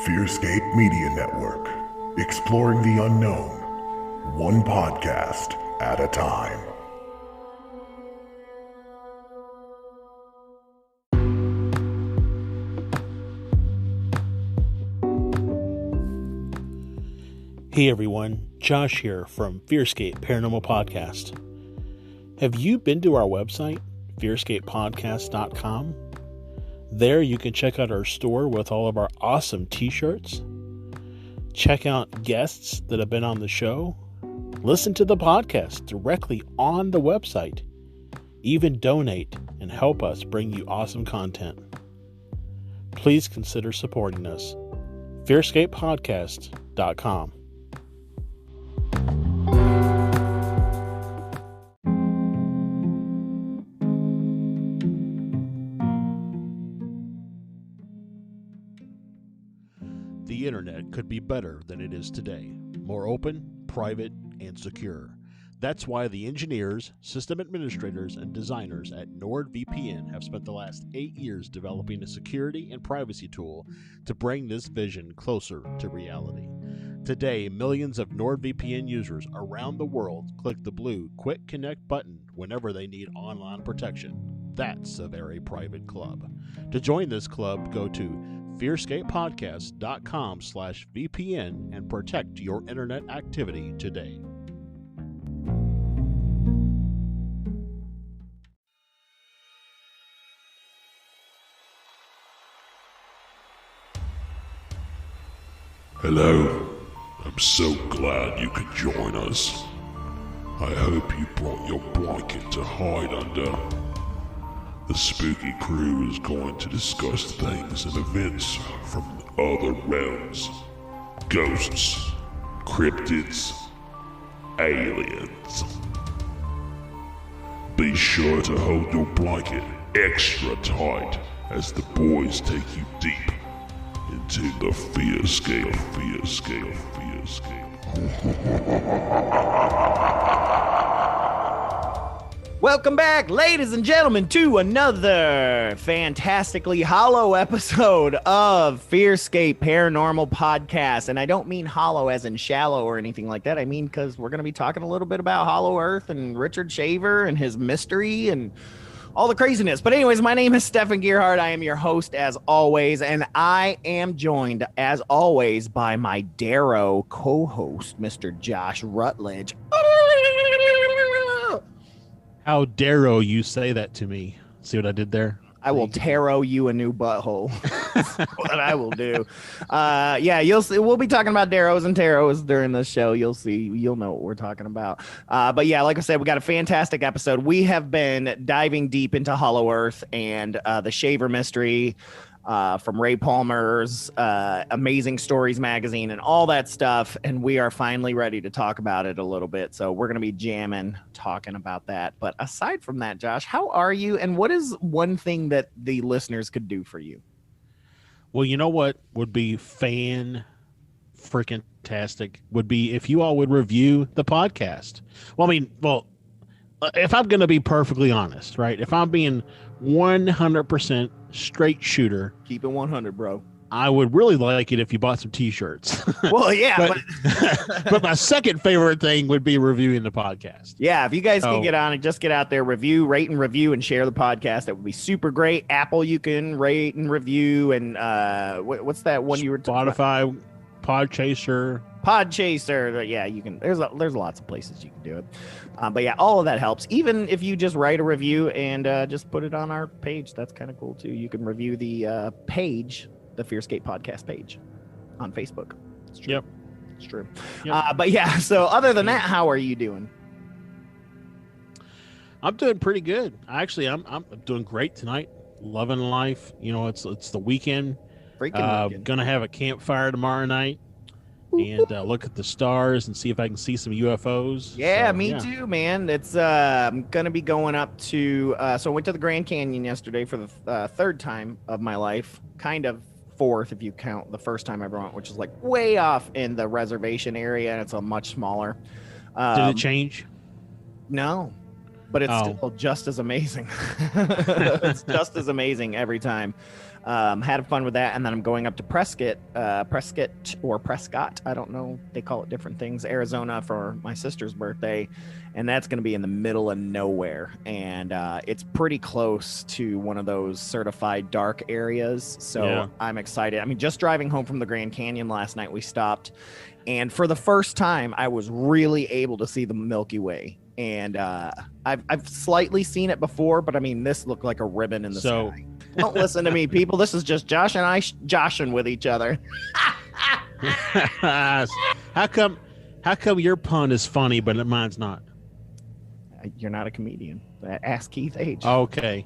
FearScape Media Network, exploring the unknown, one podcast at a time. Hey everyone, Josh here from FearScape Paranormal Podcast. Have you been to our website, FearScapePodcast.com? There you can check out our store with all of our awesome t-shirts, check out guests that have been on the show, listen to the podcast directly on the website, even donate and help us bring you awesome content. Please consider supporting us. FearScapePodcast.com. The internet could be better than it is today. More open, private, and secure. That's why the engineers, system administrators, and designers at NordVPN have spent the last 8 years developing a security and privacy tool to bring this vision closer to reality. Today, millions of NordVPN users around the world click the blue Quick Connect button whenever they need online protection. That's a very private club. To join this club, go to FearScapePodcast.com/VPN and protect your internet activity today. Hello, I'm so glad you could join us. I hope you brought your blanket to hide under. The spooky crew is going to discuss things and events from other realms. Ghosts, cryptids, aliens. Be sure to hold your blanket extra tight as the boys take you deep into the FearScape. Welcome back, ladies and gentlemen, to another fantastically hollow episode of FearScape Paranormal Podcast. And I don't mean hollow as in shallow or anything like that. I mean because we're going to be talking a little bit about Hollow Earth and Richard Shaver and his mystery and all the craziness. But anyways, my name is Stefan Gearhart. I am your host as always, and I am joined as always by my Deros co-host, Mr. Josh Rutledge. How dare you say that to me? See what I did there? I will tarot you a new butthole. That's what I will do. Yeah, you'll see. We'll be talking about Deros and Teros during the show. You'll see. You'll know what we're talking about. But yeah, like I said, we got a fantastic episode. We have been diving deep into Hollow Earth and the Shaver mystery from Ray Palmer's Amazing Stories magazine and all that stuff. And we are finally ready to talk about it a little bit. So we're going to be jamming, talking about that. But aside from that, Josh, how are you? And what is one thing that the listeners could do for you? Well, you know what would be fan-freaking-tastic would be if you all would review the podcast. Well, if I'm going to be perfectly honest, right? If I'm being 100% straight shooter, keep it 100, bro. I would really like it if you bought some t-shirts. Well, yeah. But my second favorite thing would be reviewing the podcast. Yeah, if you guys can get on and just get out there, rate and review and share the podcast, that would be super great. Apple, you can rate and review. And what's that one you were talking about? Spotify, Podchaser. Yeah, you can. There's lots of places you can do it. But yeah, all of that helps. Even if you just write a review and just put it on our page, that's kind of cool too. You can review the page, the FearScape Podcast page on Facebook. It's true. Yep. It's true. Yep. But yeah, so other than that, how are you doing? I'm doing pretty good. Actually, I'm doing great tonight. Loving life. You know, it's the weekend. Weekend. Gonna have a campfire tomorrow night and look at the stars and see if I can see some UFOs. Yeah, me too, man. It's I'm gonna be going up to so I went to the Grand Canyon yesterday for the third time of my life, kind of fourth if you count the first time I ever went, which is like way off in the reservation area, and it's a much smaller. Did it change? No. but it's still just as amazing. It's just as amazing every time. Had fun with that, and then I'm going up to Prescott, I don't know, they call it different things, Arizona, for my sister's birthday, and that's going to be in the middle of nowhere, and it's pretty close to one of those certified dark areas, so I'm excited. I mean, just driving home from the Grand Canyon last night, we stopped, and for the first time, I was really able to see the Milky Way. And I've slightly seen it before, but I mean, this looked like a ribbon in the sky. Don't listen to me, people. This is just Josh and I joshing with each other. How come your pun is funny, but mine's not? You're not a comedian. Ask Keith H. Okay.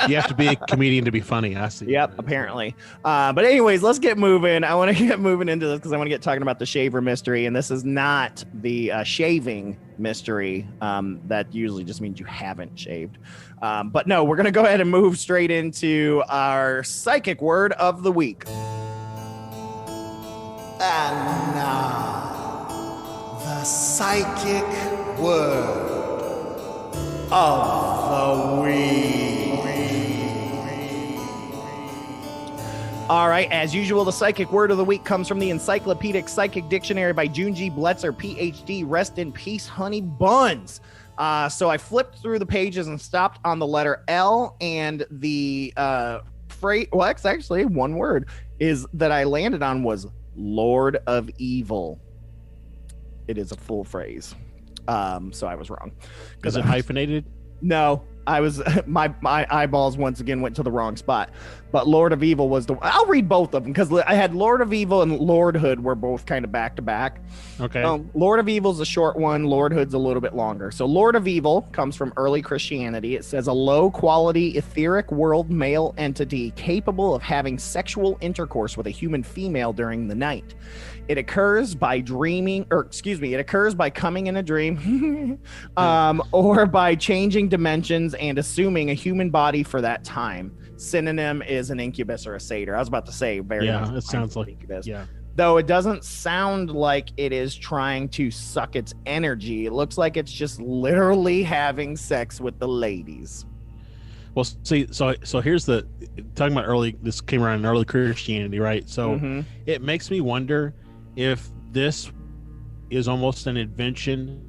You have to be a comedian to be funny. I see. Yep, apparently. But anyways, let's get moving. I want to get moving into this because I want to get talking about the shaver mystery. And this is not the shaving mystery. That usually just means you haven't shaved. But no, we're going to go ahead and move straight into our psychic word of the week. And now, the psychic word of the week. All right, as usual, the psychic word of the week comes from the Encyclopedic Psychic Dictionary by Junji Bletzer, PhD. Rest in peace, honey buns. So I flipped through the pages and stopped on the letter L, and the phrase, well, it's actually one word, is that I landed on was Lord of Evil. It is a full phrase. So I was wrong. Is it hyphenated? No, I was my eyeballs once again went to the wrong spot. But Lord of Evil was I'll read both of them because I had Lord of Evil and Lordhood were both kind of back to back. Okay. Lord of Evil is a short one. Lordhood's a little bit longer. So Lord of Evil comes from early Christianity. It says a low quality etheric world male entity capable of having sexual intercourse with a human female during the night. It occurs by coming in a dream, or by changing dimensions and assuming a human body for that time. Synonym is an incubus or a satyr. I was about to say it sounds like incubus. Yeah. Though it doesn't sound like it is trying to suck its energy. It looks like it's just literally having sex with the ladies. Well, see, so here's the talking about this came around in early Christianity, right? So It makes me wonder if this is almost an invention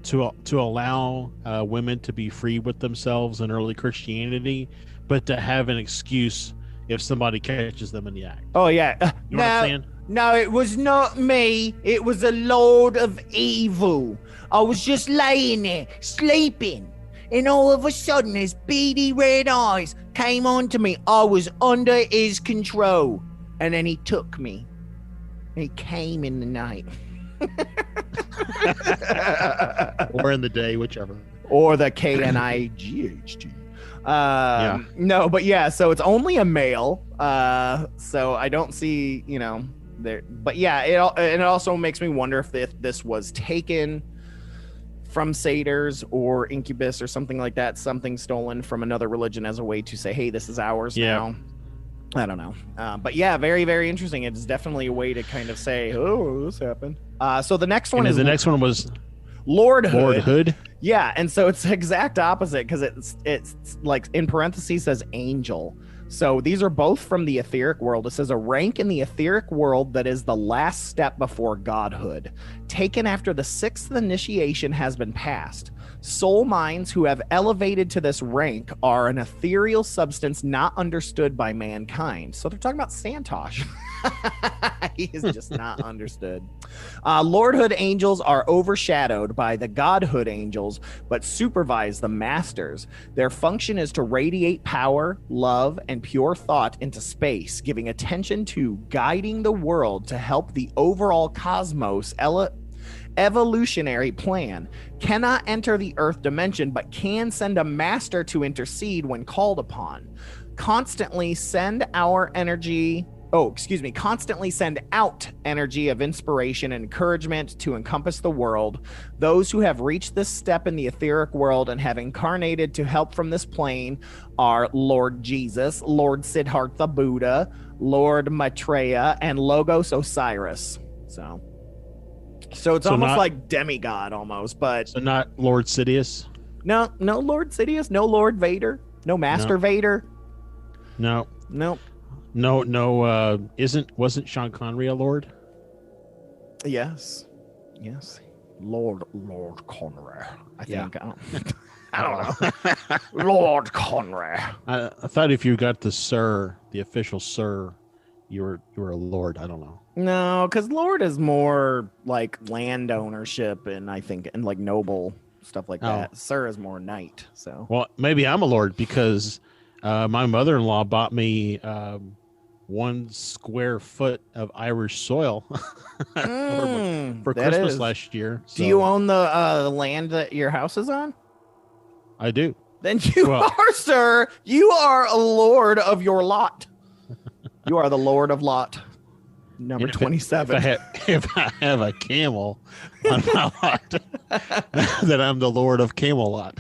to allow women to be free with themselves in early Christianity, but to have an excuse if somebody catches them in the act. Oh yeah, you know what I'm saying? No, it was not me. It was a Lord of Evil. I was just laying there sleeping, and all of a sudden his beady red eyes came onto me. I was under his control, and then he took me. He came in the night. Or in the day, whichever. Or the KNIGHT. No, but yeah, so it's only a male. So I don't see, there. But yeah, it also makes me wonder if this was taken from satyrs or incubus or something like that, something stolen from another religion as a way to say, hey, this is ours now. I don't know. But yeah, very, very interesting. It's definitely a way to kind of say, oh, this happened. So the next one the next one was Lordhood. Lordhood. Yeah, and so it's the exact opposite because it's like in parentheses says angel. So these are both from the etheric world. It says a rank in the etheric world that is the last step before godhood, taken after the sixth initiation has been passed. Soul minds who have elevated to this rank are an ethereal substance not understood by mankind. So they're talking about Santosh. He is just not understood. Lordhood angels are overshadowed by the godhood angels, but supervise the masters. Their function is to radiate power, love, and pure thought into space, giving attention to guiding the world to help the overall cosmos evolutionary plan. Cannot enter the earth dimension, but can send a master to intercede when called upon. Constantly send out energy of inspiration and encouragement to encompass the world. Those who have reached this step in the etheric world and have incarnated to help from this plane are Lord Jesus, Lord Siddhartha Buddha, Lord Maitreya, and Logos Osiris. So it's almost like demigod almost, but so not Lord Sidious. No Lord Sidious, no Lord Vader, no Master Vader. No. Nope. No. Wasn't Sean Connery a lord? Yes. Lord Conrad. I think. I don't know. Lord Conrad. I thought if you got the sir, the official sir, you were a lord. I don't know. No, because Lord is more like land ownership and I think and like noble stuff like that. Sir is more knight. So well, maybe I'm a lord because my mother-in-law bought me 1 square foot of Irish soil for Christmas last year. So. Do you own the land that your house is on? I do. Then you are, sir. You are a lord of your lot. You are the lord of lot. Number 27. If I have a camel on my lot, then I'm the Lord of Camelot.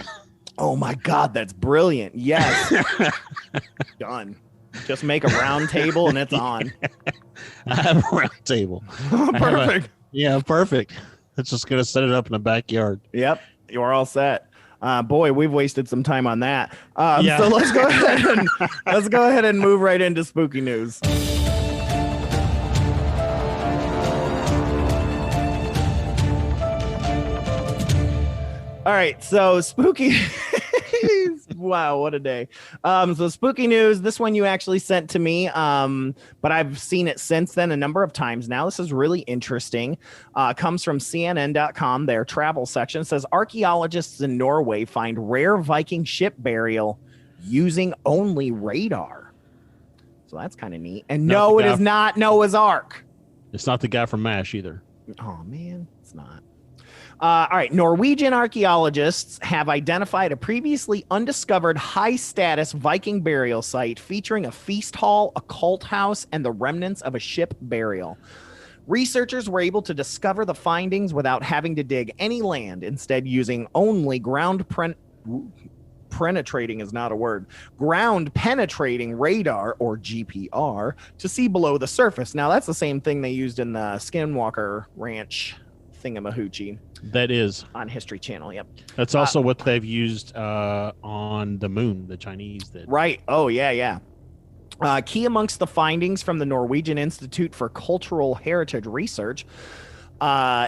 Oh my God, that's brilliant. Yes. Done. Just make a round table and it's on. I have a round table. Perfect. Perfect. It's just going to set it up in the backyard. Yep. You're all set. Boy, we've wasted some time on that. So let's go ahead and move right into spooky news. All right, so spooky. Wow, what a day. So spooky news. This one you actually sent to me, but I've seen it since then a number of times now. This is really interesting. Comes from CNN.com. Their travel section says archaeologists in Norway find rare Viking ship burial using only radar. So that's kind of neat. And no, it is not Noah's Ark. It's not the guy from MASH either. Oh, man, it's not. All right. Norwegian archaeologists have identified a previously undiscovered high-status Viking burial site featuring a feast hall, a cult house, and the remnants of a ship burial. Researchers were able to discover the findings without having to dig any land, instead using only ground penetrating radar, or GPR, to see below the surface. Now, that's the same thing they used in the Skinwalker Ranch thingamahoochie. That is on History Channel. Yep. That's also what they've used on the moon. The Chinese did. Right. Oh, yeah. Key amongst the findings from the Norwegian Institute for Cultural Heritage Research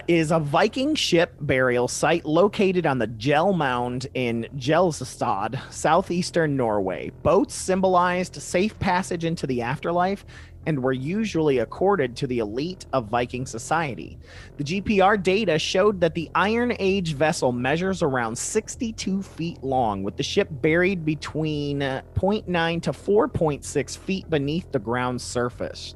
is a Viking ship burial site located on the Gjell Mound in Gjellstad, southeastern Norway. Boats symbolized safe passage into the afterlife and were usually accorded to the elite of Viking society. The GPR data showed that the Iron Age vessel measures around 62 feet long, with the ship buried between 0.9 to 4.6 feet beneath the ground surface.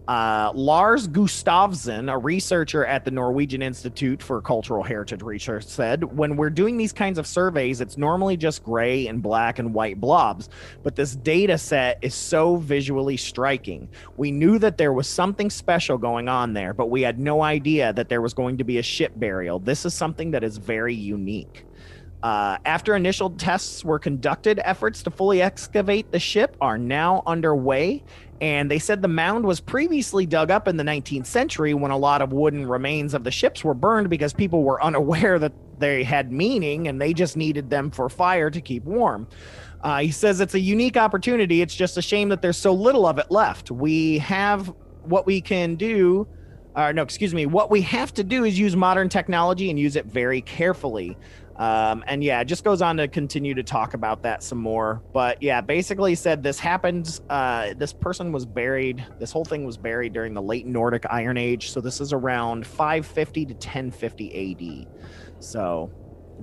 Lars Gustavsen, a researcher at the Norwegian Institute for Cultural Heritage Research, said, "When we're doing these kinds of surveys, it's normally just gray and black and white blobs, but this data set is so visually striking. We knew that there was something special going on there, but we had no idea that there was going to be a ship burial. This is something that is very unique." After initial tests were conducted, efforts to fully excavate the ship are now underway. And they said the mound was previously dug up in the 19th century when a lot of wooden remains of the ships were burned because people were unaware that they had meaning and they just needed them for fire to keep warm. He says it's a unique opportunity. It's just a shame that there's so little of it left. We have what we can do. What we have to do is use modern technology and use it very carefully. And yeah, it just goes on to continue to talk about that some more. But yeah, basically said this happened. This person was buried. This whole thing was buried during the late Nordic Iron Age. So this is around 550 to 1050 AD. So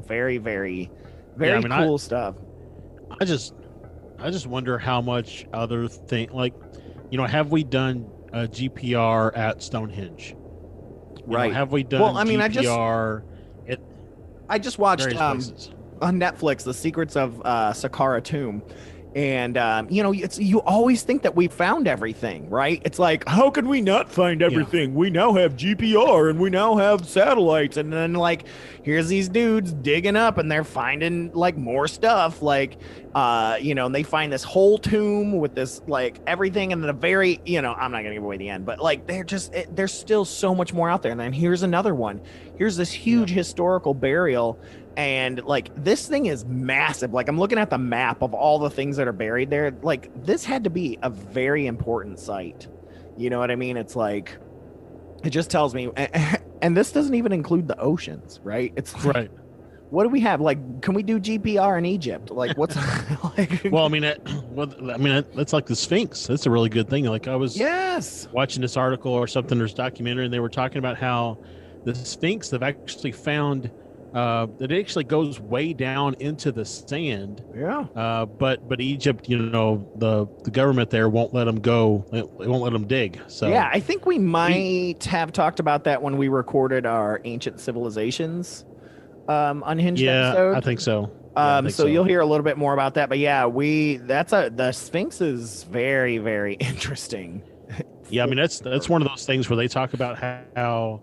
very, very, very cool stuff. I just wonder how much other thing, have we done GPR at Stonehenge? Right. Have we done GPR? I just watched on Netflix The Secrets of Saqqara Tomb, and you always think that we found everything, right? It's like, how could we not find everything? Yeah. We now have GPR and we now have satellites, and then here's these dudes digging up and they're finding more stuff, and they find this whole tomb with this everything, and then a very I'm not gonna give away the end, but there's still so much more out there. And then here's another one. Here's this huge historical burial, And like this thing is massive. Like I'm looking at the map of all the things that are buried there. Like this had to be a very important site. You know what I mean? It's like, it just tells me, and this doesn't even include the oceans, right? It's like, Right. What do we have? Like, can we do GPR in Egypt? Like, what's like? Well, I mean, that's like the Sphinx. That's a really good thing. Like I was watching this article or something, there's a documentary, and they were talking about how the Sphinx they've actually found that it actually goes way down into the sand. Yeah. But Egypt, you know, the government there won't let them go. It won't let them dig. So yeah, I think we might have talked about that when we recorded our Ancient Civilizations Unhinged episode. I think so. So you'll hear a little bit more about that. But yeah, the Sphinx is very, very interesting. Yeah, I mean that's one of those things where they talk about how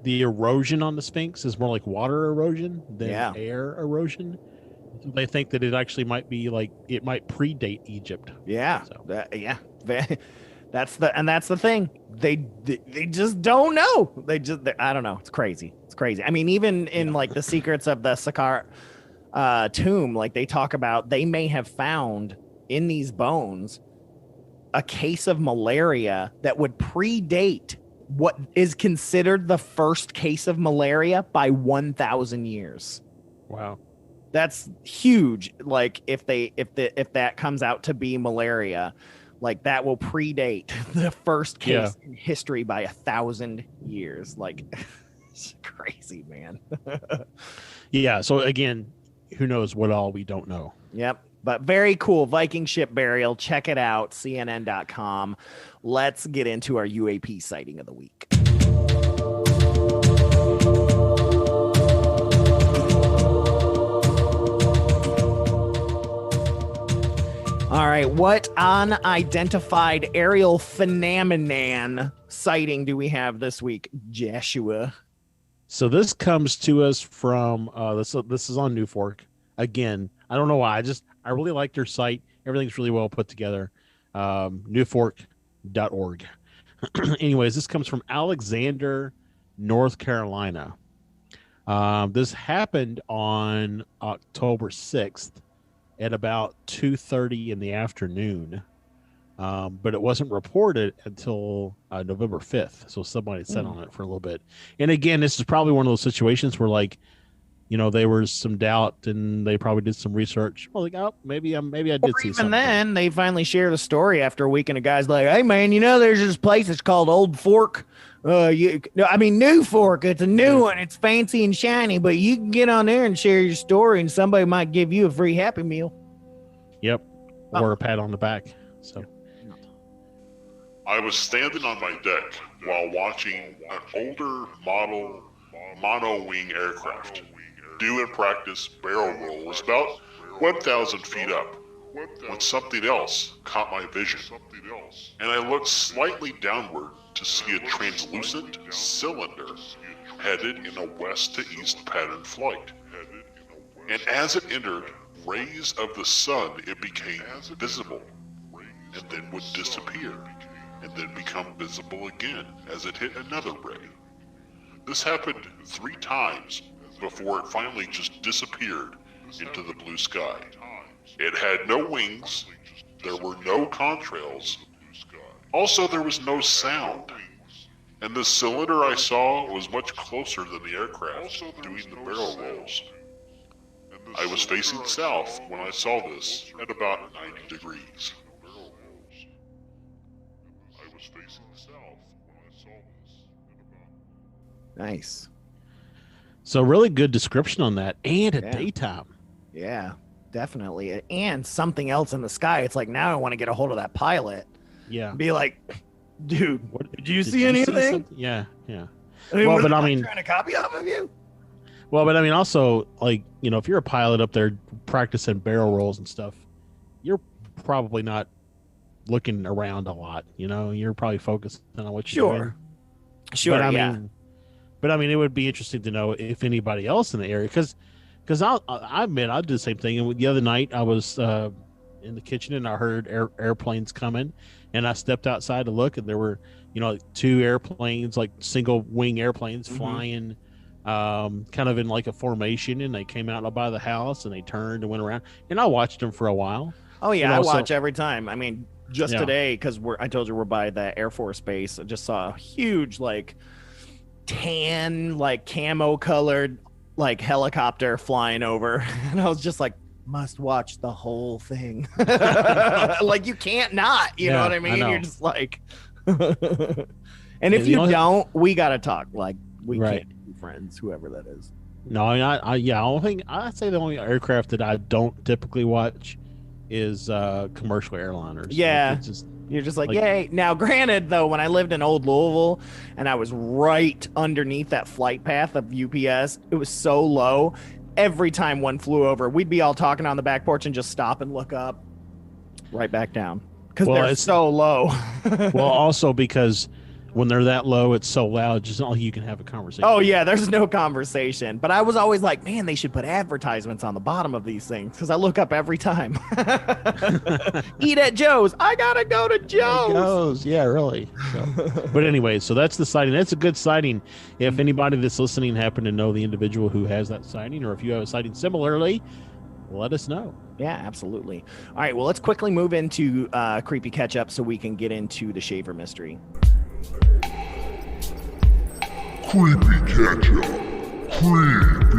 the erosion on the Sphinx is more like water erosion than air erosion. They think that it actually might be like it might predate Egypt. Yeah, so. That's the thing. They just don't know. I don't know. It's crazy. It's crazy. I mean, even in like the secrets of the Saqqara tomb, like they talk about, they may have found in these bones a case of malaria that would predate what is considered the first case of malaria by 1,000 years. Wow. That's huge. Like if that comes out to be malaria, like that will predate the first case in history by 1,000 years. Like it's crazy, man. Yeah. So again, who knows what all we don't know. Yep. But very cool Viking ship burial. Check it out. CNN.com. Let's get into our UAP sighting of the week. All right, what unidentified aerial phenomenon sighting do we have this week, Joshua? So this comes to us from this is on New Fork. Again, I don't know why. I really like their site. Everything's really well put together. Newfork.org. Anyways, this comes from Alexander, North Carolina. This happened on October 6th. At about 2:30 in the afternoon, but it wasn't reported until November 5th. So somebody sat on it for a little bit. And again, this is probably one of those situations where, like, you know, there was some doubt and they probably did some research. Well, like, oh, maybe I did see something. Even then, they finally share the story after a week, and a guy's like, "Hey, man, you know, there's this place. It's called Old Fork. New Fork. It's a new one. It's fancy and shiny, but you can get on there and share your story, and somebody might give you a free Happy Meal." Yep, or a pat on the back. So, I was standing on my deck while watching an older model mono-wing aircraft do in practice barrel rolls about 1,000 feet up when something else caught my vision, and I looked slightly downward to see a translucent cylinder headed in a west to east pattern flight. And as it entered rays of the sun, it became visible, and then would disappear, and then become visible again as it hit another ray. This happened 3 times before it finally just disappeared into the blue sky. It had no wings, there were no contrails, also there was no sound, and the cylinder I saw was much closer than the aircraft doing the barrel rolls. I was facing south when I saw this at about 90 degrees. Nice. So really good description on that, and at daytime. Yeah, definitely. And something else in the sky. It's like, now I want to get a hold of that pilot. Yeah. Be like, dude, did you see you anything? Yeah. Well, but I mean, trying to copy off of you. Well, but I mean, also, like, you know, if you're a pilot up there practicing barrel rolls and stuff, you're probably not looking around a lot. You know, you're probably focused on what you're doing. Sure. But I mean, it would be interesting to know if anybody else in the area, because I admit I did the same thing. And the other night I was in the kitchen and I heard airplanes coming, and I stepped outside to look, and there were, you know, 2 airplanes, like single wing airplanes, flying kind of in like a formation, and they came out by the house and they turned and went around. And I watched them for a while. Oh yeah, You know, I watch every time. I mean, just Yeah. today, because I told you we're by the Air Force Base. I just saw a huge like tan, like camo colored, like helicopter flying over, and I was just like, must watch the whole thing. Like you can't not, you know Yeah, what I I mean? know. You're just like, and if the you only- don't, we gotta talk. Like we Right. can't be friends, whoever that is. No, I'd say the only aircraft that I don't typically watch is commercial airliners. Yeah. Like, it's just, You're just like, Like- yay. Now, granted, though, when I lived in Old Louisville and I was right underneath that flight path of UPS, it was so low. Every time one flew over, we'd be all talking on the back porch and just stop and look up, right back down, because Well, they're it's- so low. well, also because when they're that low, it's so loud, just not like you can have a conversation. Oh yeah, there's no conversation. But I was always like, man, they should put advertisements on the bottom of these things, because I look up every time. Eat at Joe's. I gotta go to Joe's. Goes. Yeah, really. So, but anyway, so that's the sighting. That's a good sighting. If anybody that's listening happen to know the individual who has that sighting, or if you have a sighting similarly, let us know. Yeah, absolutely. All right, well, let's quickly move into creepy catch up so we can get into the shaver mystery. Creepy ketchup. Creepy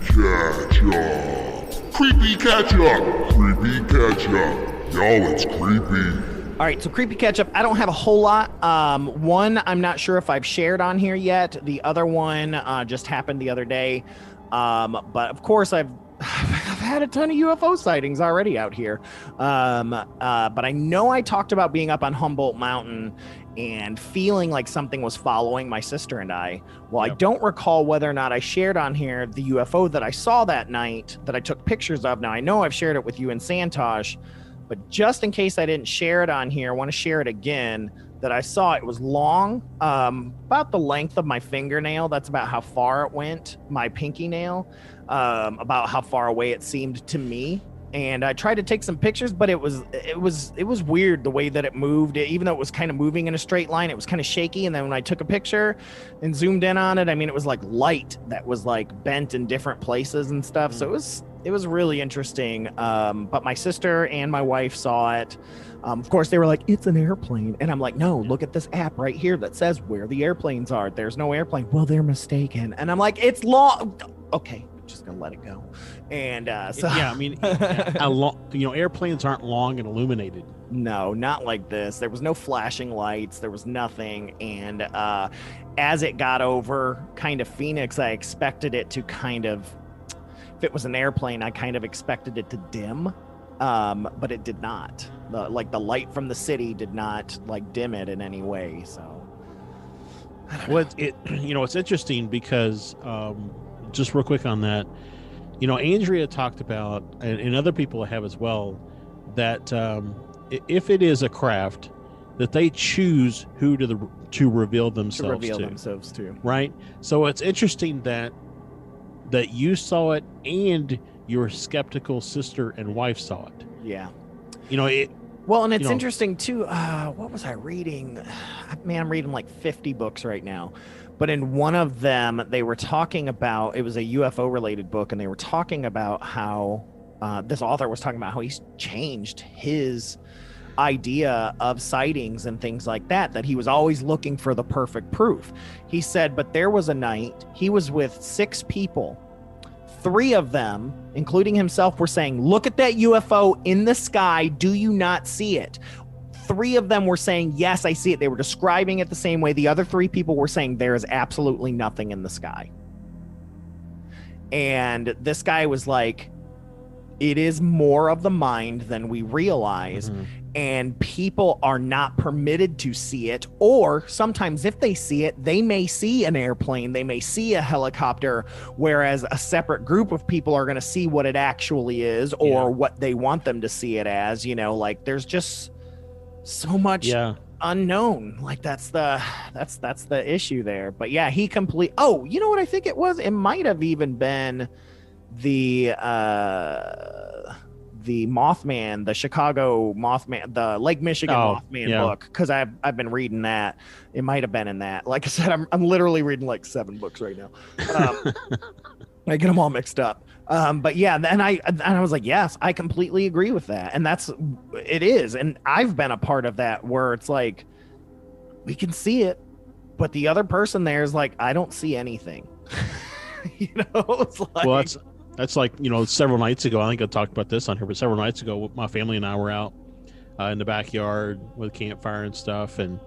ketchup. Creepy ketchup. Creepy ketchup. Y'all, it's creepy. All right, so creepy catch-up, I don't have a whole lot. One, I'm not sure if I've shared on here yet. The other one just happened the other day. But of course, I've had a ton of UFO sightings already out here. But I know I talked about being up on Humboldt Mountain and feeling like something was following my sister and I. Well, Yep. I don't recall whether or not I shared on here the UFO that I saw that night that I took pictures of. Now, I know I've shared it with you and Santosh, but just in case I didn't share it on here, I want to share it again. That I saw, it was long, about the length of my fingernail. That's about how far it went, my pinky nail, about how far away it seemed to me. And I tried to take some pictures, but it was weird the way that it moved. Even though it was kind of moving in a straight line, it was kind of shaky. And then when I took a picture and zoomed in on it, I mean, it was like light that was like bent in different places and stuff. So it was really interesting. But my sister and my wife saw it. Of course, they were like, it's an airplane. And I'm like, no, look at this app right here that says where the airplanes are. There's no airplane. Well, they're mistaken. And I'm like, it's long. Okay, just going to let it go. And so, Yeah, I mean, airplanes aren't long and illuminated. no, not like this. There was no flashing lights. There was nothing. And as it got over kind of Phoenix, I expected it to kind of, if it was an airplane, I kind of expected it to dim. But it did not. The light from the city did not like dim it in any way. So, It's interesting because just real quick on that, Andrea talked about, and other people have as well, that if it is a craft, that they choose who to reveal themselves to. right? So it's interesting that you saw it and your skeptical sister and wife saw it. Yeah. Well, and it's interesting too. What was I reading? Man, I'm reading like 50 books right now. But in one of them, they were talking about, it was a UFO related book, and they were talking about how this author was talking about how he's changed his idea of sightings and things like that he was always looking for the perfect proof. He said, but there was a night he was with 6 people. 3 of them, including himself, were saying, look at that UFO in the sky. Do you not see it? 3 of them were saying, yes, I see it. They were describing it the same way. The other 3 people were saying there is absolutely nothing in the sky. And this guy was like, it is more of the mind than we realize. Mhm. And people are not permitted to see it, or sometimes if they see it, they may see an airplane, they may see a helicopter, whereas a separate group of people are going to see what it actually is, or what they want them to see it as. Like there's just so much unknown. Like that's the issue there. But yeah, you know what I think it was? It might have even been the the Mothman, the Chicago Mothman, the Lake Michigan Mothman book, because I've been reading that. It might have been in that. Like I said, I'm literally reading like 7 books right now. I get them all mixed up. But yeah, and I was like, yes, I completely agree with that. And it is. And I've been a part of that where it's like, we can see it, but the other person there is like, I don't see anything. It's like, well, that's like, several nights ago, I think I talked about this on here, but several nights ago, my family and I were out in the backyard with a campfire and stuff. And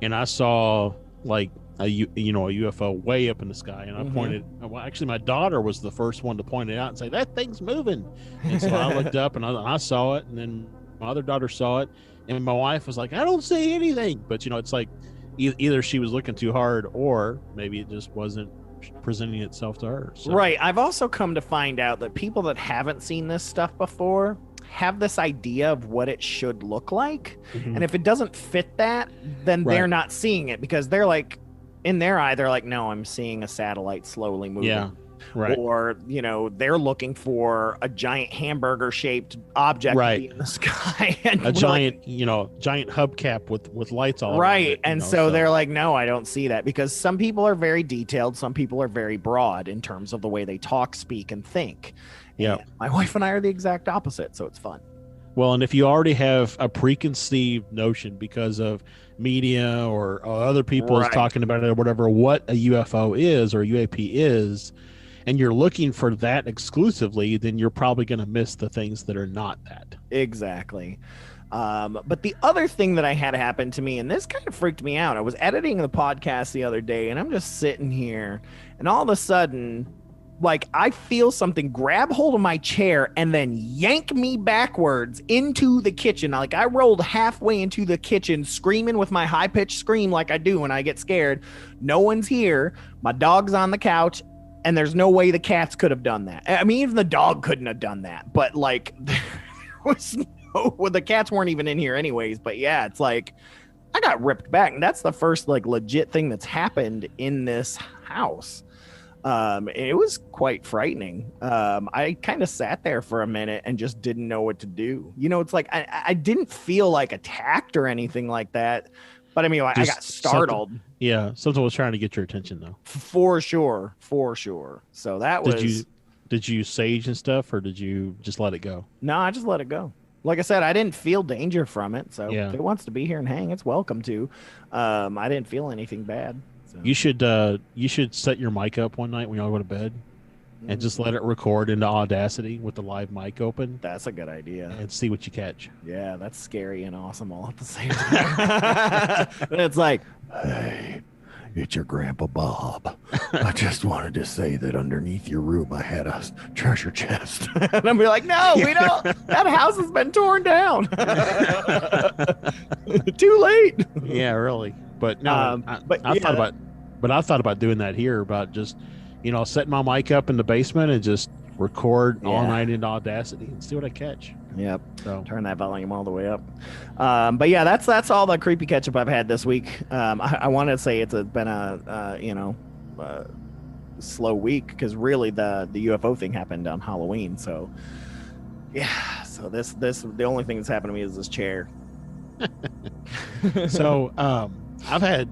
I saw like a UFO way up in the sky, and I pointed. Well, actually, my daughter was the first one to point it out and say that thing's moving. And so I looked up and I saw it, and then my other daughter saw it, and my wife was like, "I don't see anything." But it's like either she was looking too hard, or maybe it just wasn't presenting itself to her. So. Right. I've also come to find out that people that haven't seen this stuff before have this idea of what it should look like, and if it doesn't fit that, then they're not seeing it, because they're like, in their eye, they're like, no, I'm seeing a satellite slowly moving. Yeah, right. Or, they're looking for a giant hamburger-shaped object to be in the sky. And a giant, giant hubcap with lights all around it, and so they're like, no, I don't see that, because some people are very detailed. Some people are very broad in terms of the way they talk, speak, and think. Yeah. My wife and I are the exact opposite, so it's fun. Well, and if you already have a preconceived notion because of media or other people is talking about it or whatever, what a UFO is or UAP is, and you're looking for that exclusively, then you're probably going to miss the things that are not that. Exactly. But the other thing that I had happen to me, and this kind of freaked me out, I was editing the podcast the other day, and I'm just sitting here, and all of a sudden, like, I feel something grab hold of my chair and then yank me backwards into the kitchen. Like, I rolled halfway into the kitchen screaming with my high-pitched scream like I do when I get scared. No one's here. My dog's on the couch, and there's no way the cats could have done that. I mean, even the dog couldn't have done that. But, like, there was the cats weren't even in here anyways. But, yeah, it's like, I got ripped back. And that's the first, like, legit thing that's happened in this house. It was quite frightening. I kind of sat there for a minute and just didn't know what to do. It's like I didn't feel like attacked or anything like that, but I mean, I got startled. Something was trying to get your attention, though. For sure. So that was. Did you sage and stuff, or did you just let it go? No, I just let it go. Like I said, I didn't feel danger from it. So if it wants to be here and hang, it's welcome to. I didn't feel anything bad. You should set your mic up one night when y'all go to bed and just let it record into Audacity with the live mic open. That's a good idea. And see what you catch. Yeah, that's scary and awesome all at the same time. It's like, hey, it's your Grandpa Bob. I just wanted to say that underneath your room I had a treasure chest. And I'm like, no, we don't. That house has been torn down. Too late. Yeah, really. But no, I thought about doing that here, about just, setting my mic up in the basement and just record all night into Audacity and see what I catch. Yep. So turn that volume all the way up. But yeah, that's all the creepy catch-up I've had this week. I want to say it's been a slow week, because really the UFO thing happened on Halloween. So yeah, so this the only thing that's happened to me is this chair. So I've had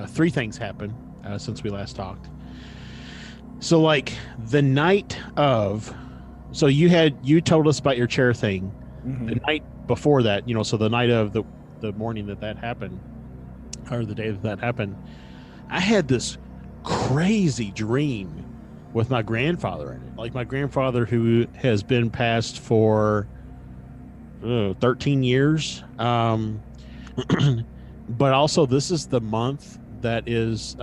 3 things happen since we last talked. So like the night of, so you told us about your chair thing the night before that, so the night of the morning that happened, or the day that happened, I had this crazy dream with my grandfather in it. Like my grandfather, who has been passed for 13 years. But also this is the month that is,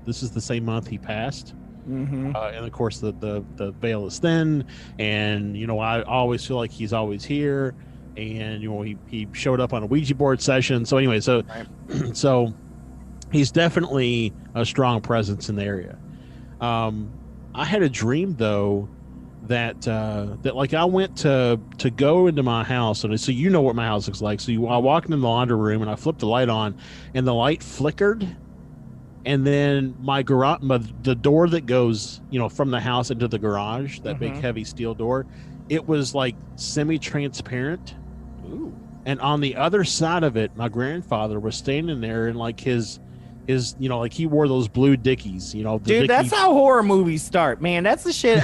this is the same month he passed. And of course the veil is thin, and I always feel like he's always here, and he showed up on a Ouija board session. So anyway, so he's definitely a strong presence in the area. I had a dream though that like I went to go into my house, and so what my house looks like. So I walked into the laundry room and I flipped the light on, and the light flickered. And then my garage, the door that goes, from the house into the garage, that big heavy steel door, it was like semi-transparent. Ooh. And on the other side of it, my grandfather was standing there in like his, like he wore those blue Dickies, Dude, Dickies. that's how horror movies start, man. That's the shit.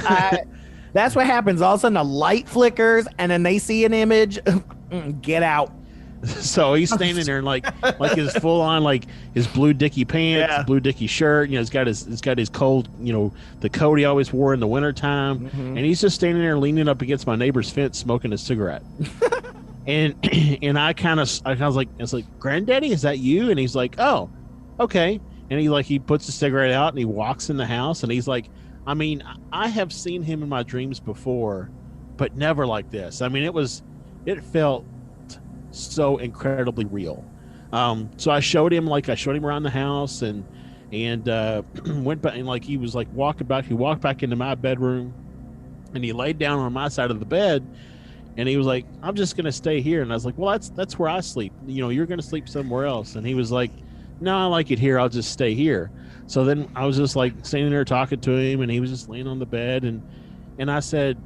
That's what happens. All of a sudden, the light flickers, and then they see an image. Get out. So he's standing there in like his full on, like his blue Dickie pants, blue Dickie shirt. He's got his cold, the coat he always wore in the wintertime. And he's just standing there leaning up against my neighbor's fence, smoking a cigarette. and I was like, Granddaddy, is that you? And he's like, oh, okay. And he puts the cigarette out and he walks in the house and he's like, I mean, I have seen him in my dreams before, but never like this. I mean, it felt so incredibly real. So I showed him around the house and went back, and he was like walking back. He walked back into my bedroom and he laid down on my side of the bed and he was like, I'm just going to stay here. And I was like, well, that's where I sleep. You're going to sleep somewhere else. And he was like, no, I like it here. I'll just stay here. So then I was just like standing there talking to him and he was just laying on the bed. And I said,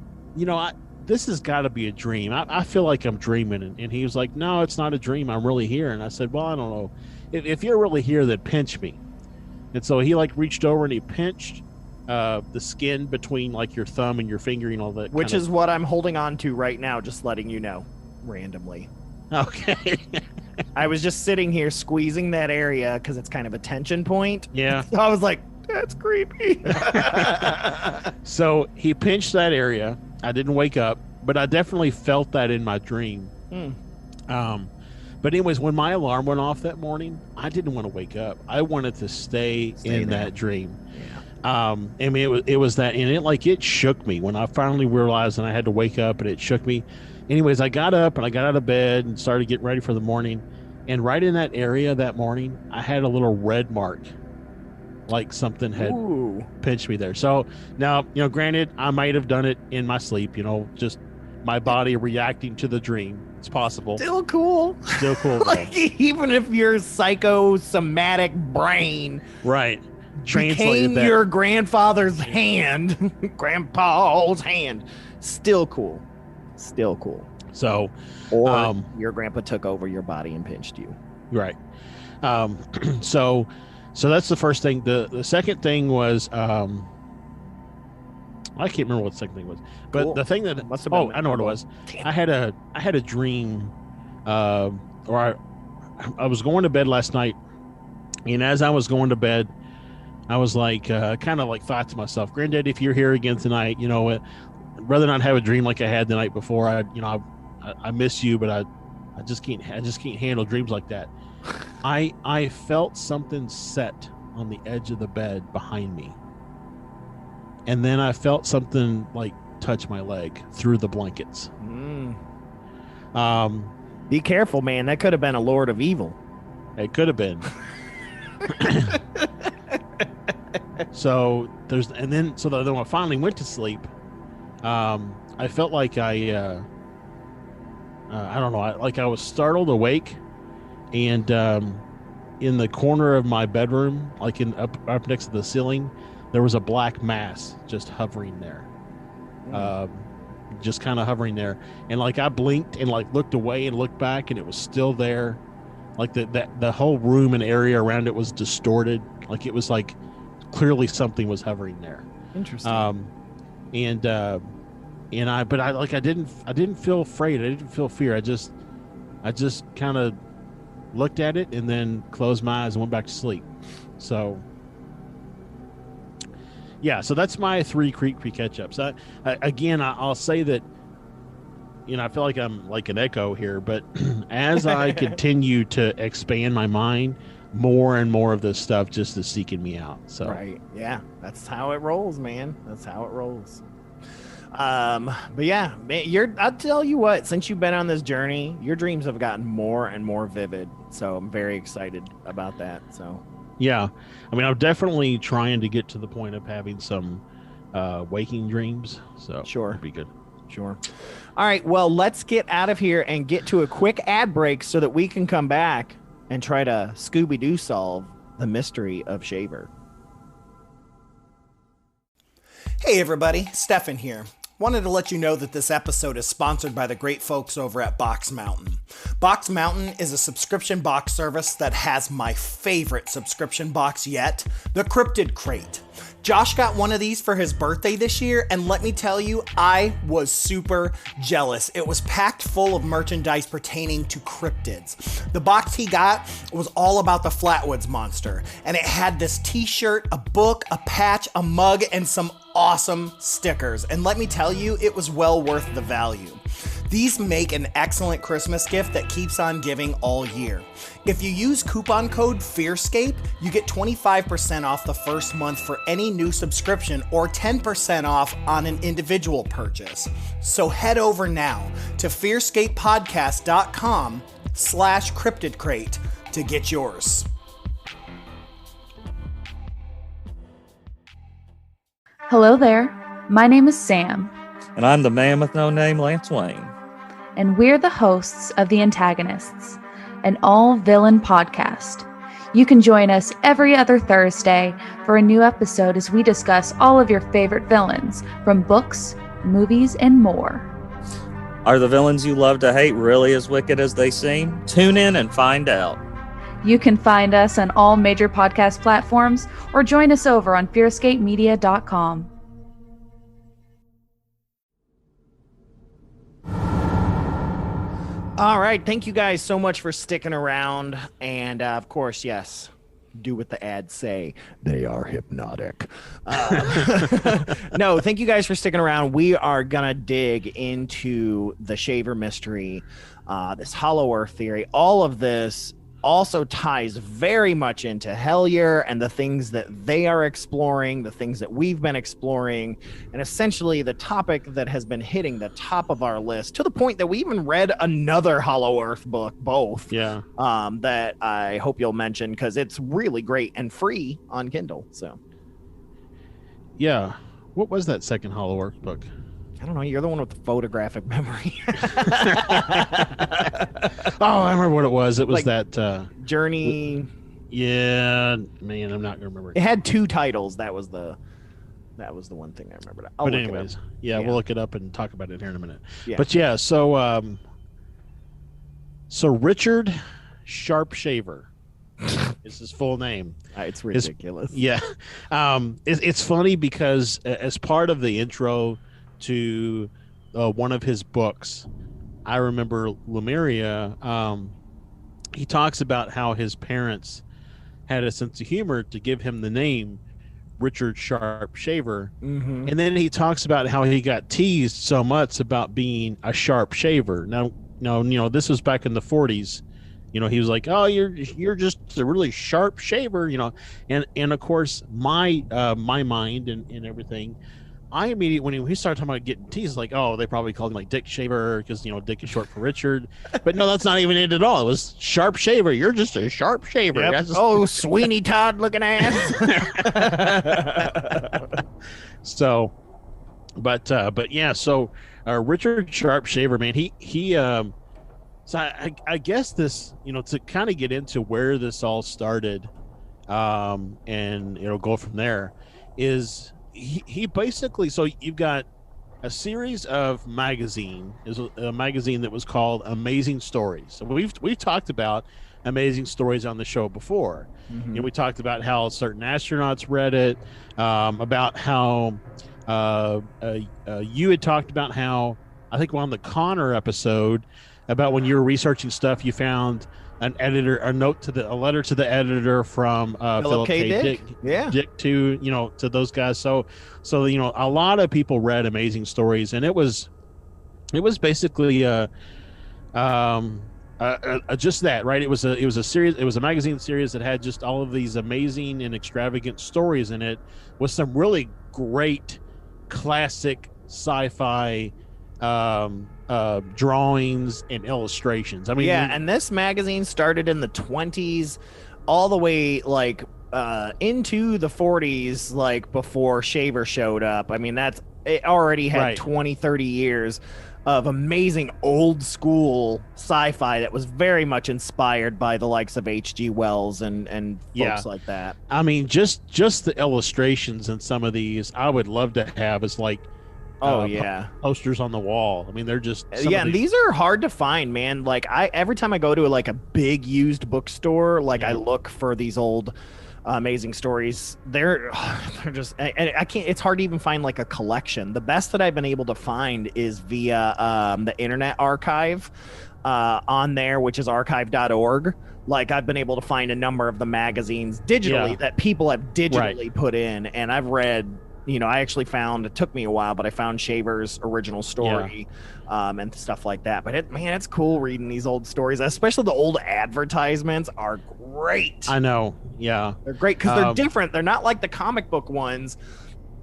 this has got to be a dream. I feel like I'm dreaming. And he was like, no, it's not a dream. I'm really here. And I said, well, I don't know. If you're really here, then pinch me. And so he reached over and he pinched the skin between your thumb and your finger and all that. Which is what I'm holding on to right now, just letting you know, randomly. Okay. I was just sitting here squeezing that area because it's kind of a tension point. Yeah. So I was like, that's creepy. So he pinched that area. I didn't wake up, but I definitely felt that in my dream. But anyways, when my alarm went off that morning, I didn't want to wake up. I wanted to stay in that dream. Yeah. I mean, it was that, and it shook me when I finally realized and I had to wake up, and it shook me. Anyways, I got up and I got out of bed and started getting ready for the morning. And right in that area that morning, I had a little red mark, like something had pinched me there. So now, granted, I might have done it in my sleep, just my body reacting to the dream. It's possible. Still cool. Even if your psychosomatic brain became your grandfather's hand, grandpa's hand, still cool. So, or your grandpa took over your body and pinched you. Right. So that's the first thing. The second thing was, I can't remember what the second thing was, but cool. The thing that must have been. I know what it was. Damn. I had a dream, or I was going to bed last night, and as I was going to bed, I was thought to myself, Granddad, if you're here again tonight, rather not have a dream like I had the night before. I miss you, but I just can't handle dreams like that. I felt something set on the edge of the bed behind me, and then I felt something touch my leg through the blankets. Be careful, man. That could have been a Lord of Evil. It could have been. So then when I finally went to sleep, I felt like I don't know, I was startled awake, and in the corner of my bedroom, up next to the ceiling, there was a black mass just hovering there, just kind of hovering there, and I blinked and looked away and looked back, and it was still there, the whole room and area around it was distorted, it was clearly something was hovering there. Interesting. I didn't feel afraid. I didn't feel fear. I just kind of looked at it and then closed my eyes and went back to sleep. So yeah, so that's my 3 creepy catch-ups. I'll say that, I feel like I'm like an echo here, but as I continue to expand my mind, more and more of this stuff just is seeking me out. So right, yeah, that's how it rolls, man. That's how it rolls. But yeah, man, I'll tell you what, since you've been on this journey, your dreams have gotten more and more vivid. So I'm very excited about that. So yeah, I mean, I'm definitely trying to get to the point of having some waking dreams. So sure, it'd be good. Sure. All right. Well, let's get out of here and get to a quick ad break so that we can come back and try to Scooby-Doo solve the mystery of Shaver. Hey everybody, Stefan here. Wanted to let you know that this episode is sponsored by the great folks over at Box Mountain. Box Mountain is a subscription box service that has my favorite subscription box yet, the Cryptid Crate. Josh got one of these for his birthday this year, and let me tell you, I was super jealous. It was packed full of merchandise pertaining to cryptids. The box he got was all about the Flatwoods Monster, and it had this t-shirt, a book, a patch, a mug, and some awesome stickers. And let me tell you, it was well worth the value. These make an excellent Christmas gift that keeps on giving all year. If you use coupon code FearScape, you get 25% off the first month for any new subscription or 10% off on an individual purchase. So head over now to fearscapepodcast.com/cryptidcrate to get yours. Hello there. My name is Sam. And I'm the man with no name, Lance Wayne. And we're the hosts of The Antagonists, an all-villain podcast. You can join us every other Thursday for a new episode as we discuss all of your favorite villains from books, movies, and more. Are the villains you love to hate really as wicked as they seem? Tune in and find out. You can find us on all major podcast platforms or join us over on fearscapemedia.com. All right. Thank you guys so much for sticking around. And of course, yes, do what the ads say. They are hypnotic. No, thank you guys for sticking around. We are going to dig into the Shaver mystery, this Hollow Earth theory. All of this also ties very much into Hellier and the things that they are exploring, the things that we've been exploring, and essentially the topic that has been hitting the top of our list to the point that we even read another Hollow Earth book, both. Yeah. That I hope you'll mention because it's really great and free on Kindle. So, Yeah. What was that second Hollow Earth book? I don't know. You're the one with the photographic memory. Oh, I remember what it was. It was Like, that Journey. Yeah, man, I'm not gonna remember. It had two titles. That was the one thing I remembered. I'll But look it up. anyways, yeah, we'll look it up and talk about it here in a minute. Yeah. But yeah, so Richard Sharpshaver is his full name. It's ridiculous. Yeah. It's funny because as part of the intro to one of his books, I remember Lemuria, he talks about how his parents had a sense of humor to give him the name Richard Sharpshaver. Mm-hmm. And then he talks about how he got teased so much about being a sharp shaver. Now, this was back in the 40s. He was like, "Oh, you're just a really sharp shaver," and of course my mind and everything. I immediately, when he started talking about getting teased, like, oh, they probably called him like Dick Shaver because Dick is short for Richard. But no, that's not even it at all. It was Sharp Shaver. You're just a sharp shaver. Yep. Oh, Sweeney Todd looking ass. So, but yeah. So Richard Sharp Shaver, man, he. So I guess this, to kind of get into where this all started, and go from there, is. He basically, so you've got a series of magazine, is a magazine that was called Amazing Stories. So we've talked about Amazing Stories on the show before. Mm-hmm. We talked about how certain astronauts read it, about how you had talked about how, I think on the Connor episode, about when you were researching stuff, you found a letter to the editor from Philip K. Dick. Yeah. Dick to those guys. So a lot of people read Amazing Stories, and it was basically just that, right? It was a series. It was a magazine series that had just all of these amazing and extravagant stories in it, with some really great classic sci-fi drawings and illustrations. I mean, and this magazine started in the 20s all the way into the 40s, like before Shaver showed up. I mean, it already had 20, 30 years of amazing old school sci-fi that was very much inspired by the likes of H.G. Wells and folks like that. I mean, just the illustrations in some of these, I would love to have as like Oh yeah, posters on the wall. I mean, they're just and these are hard to find, man. Like every time I go to like a big used bookstore, like I look for these old amazing stories. They're just I can't. It's hard to even find like a collection. The best that I've been able to find is via the Internet Archive on there, which is archive.org. Like I've been able to find a number of the magazines digitally that people have digitally put in, and I've read. I actually found, it took me a while, but I found Shaver's original story and stuff like that. But it's cool reading these old stories, especially the old advertisements are great. I know. Yeah. They're great because they're different. They're not like the comic book ones,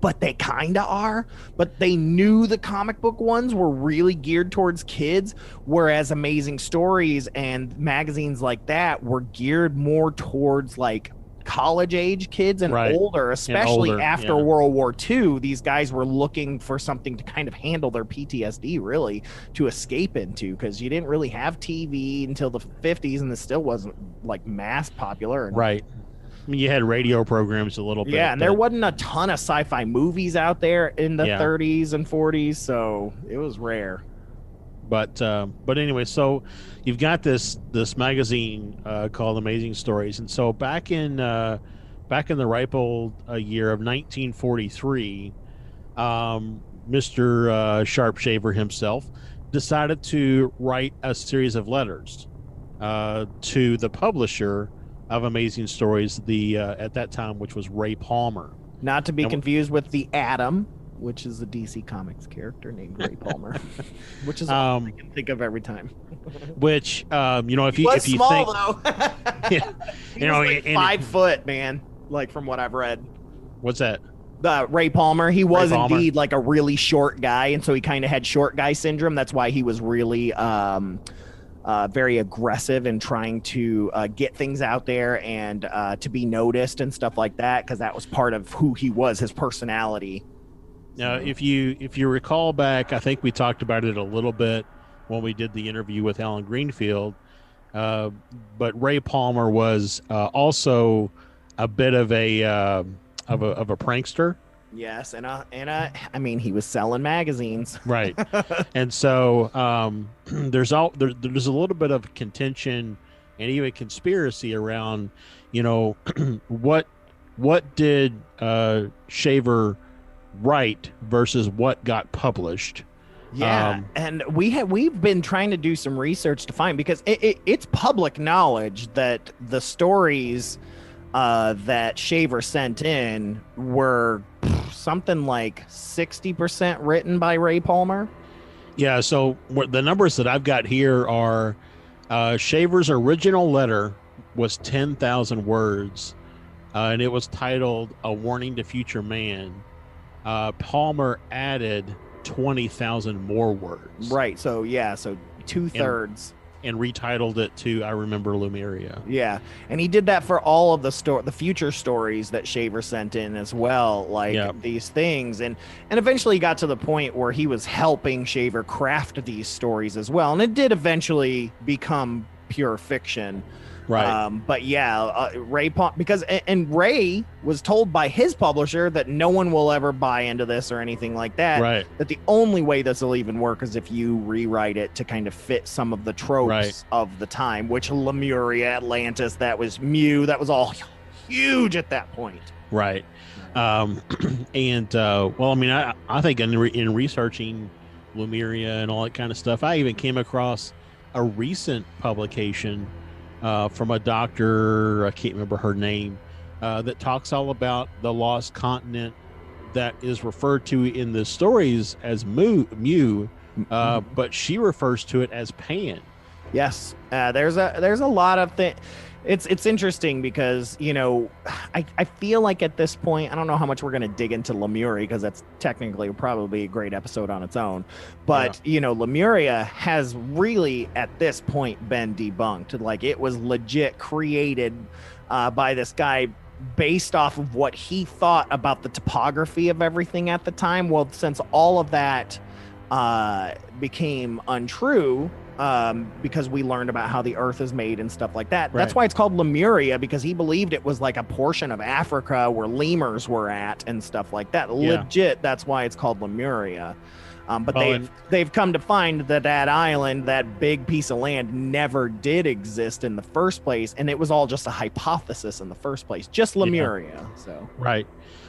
but they kind of are. But they knew the comic book ones were really geared towards kids, whereas Amazing Stories and magazines like that were geared more towards like college age kids and older, especially after World War II. These guys were looking for something to kind of handle their PTSD, really, to escape into, because you didn't really have TV until the 50s, and this still wasn't like mass popular. Right. I mean, you had radio programs a little bit. Yeah, and there wasn't a ton of sci-fi movies out there in the 30s and 40s, so it was rare. But anyway, so you've got this magazine called Amazing Stories, and so back in the ripe old year of 1943, Mr. Sharpshaver himself decided to write a series of letters to the publisher of Amazing Stories, at that time, which was Ray Palmer. Not to be confused with the Atom, which is a DC Comics character named Ray Palmer, which is all I can think of every time. Which, if you small, think, though. he was like 5 foot, man. Like from what I've read. What's that? Ray Palmer. He was Palmer. Indeed like a really short guy, and so he kind of had short guy syndrome. That's why he was really very aggressive in trying to get things out there and to be noticed and stuff like that, because that was part of who he was, his personality. Now, if you recall back, I think we talked about it a little bit when we did the interview with Alan Greenfield, but Ray Palmer was also a bit of a prankster. Yes, and I mean, he was selling magazines, right? And so there's a little bit of contention and even conspiracy around, what did Shaver write versus what got published. And we've been trying to do some research to find, because it's public knowledge that the stories that Shaver sent in were something like 60% written by Ray Palmer. Yeah, so the numbers that I've got here are Shaver's original letter was 10,000 words, and it was titled A Warning to Future Man. Palmer added 20,000 more words. Right. So 2/3. And retitled it to I Remember Lemuria. Yeah. And he did that for all of the future stories that Shaver sent in as well, these things. And eventually he got to the point where he was helping Shaver craft these stories as well. And it did eventually become pure fiction. Right. But Ray because Ray was told by his publisher that no one will ever buy into this or anything like that. Right. That the only way this will even work is if you rewrite it to kind of fit some of the tropes of the time, which Lemuria, Atlantis, that was Mew, that was all huge at that point. Right. I think in researching Lemuria and all that kind of stuff, I even came across a recent publication from a doctor, I can't remember her name, that talks all about the lost continent that is referred to in the stories as Mew, but she refers to it as Pan. Yes, there's a lot of things. It's interesting because, I feel like at this point, I don't know how much we're going to dig into Lemuria, because that's technically probably a great episode on its own. But, Lemuria has really at this point been debunked. Like, it was legit created by this guy based off of what he thought about the topography of everything at the time. Well, since all of that became untrue, because we learned about how the earth is made and stuff like that. Right. That's why it's called Lemuria, because he believed it was like a portion of Africa where lemurs were at and stuff like that. Yeah. Legit, that's why it's called Lemuria. But Well, they've come to find that that island, that big piece of land, never did exist in the first place, and it was all just a hypothesis in the first place, just Lemuria. So Right.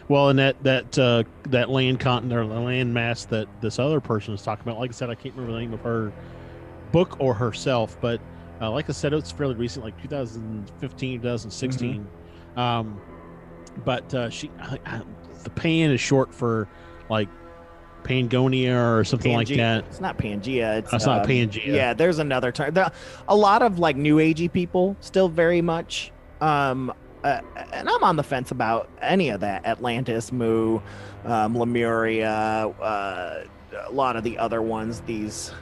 Well, and that land continent or land mass that this other person was talking about, like I said, I can't remember the name of her book or herself, but like I said, it's fairly recent, like 2015, 2016. But the pan is short for like Pangonia or something like that. It's not Pangea. It's not Pangea. Yeah, there's another term. A lot of like new agey people still very much. And I'm on the fence about any of that. Atlantis, Mu, Lemuria, a lot of the other ones. These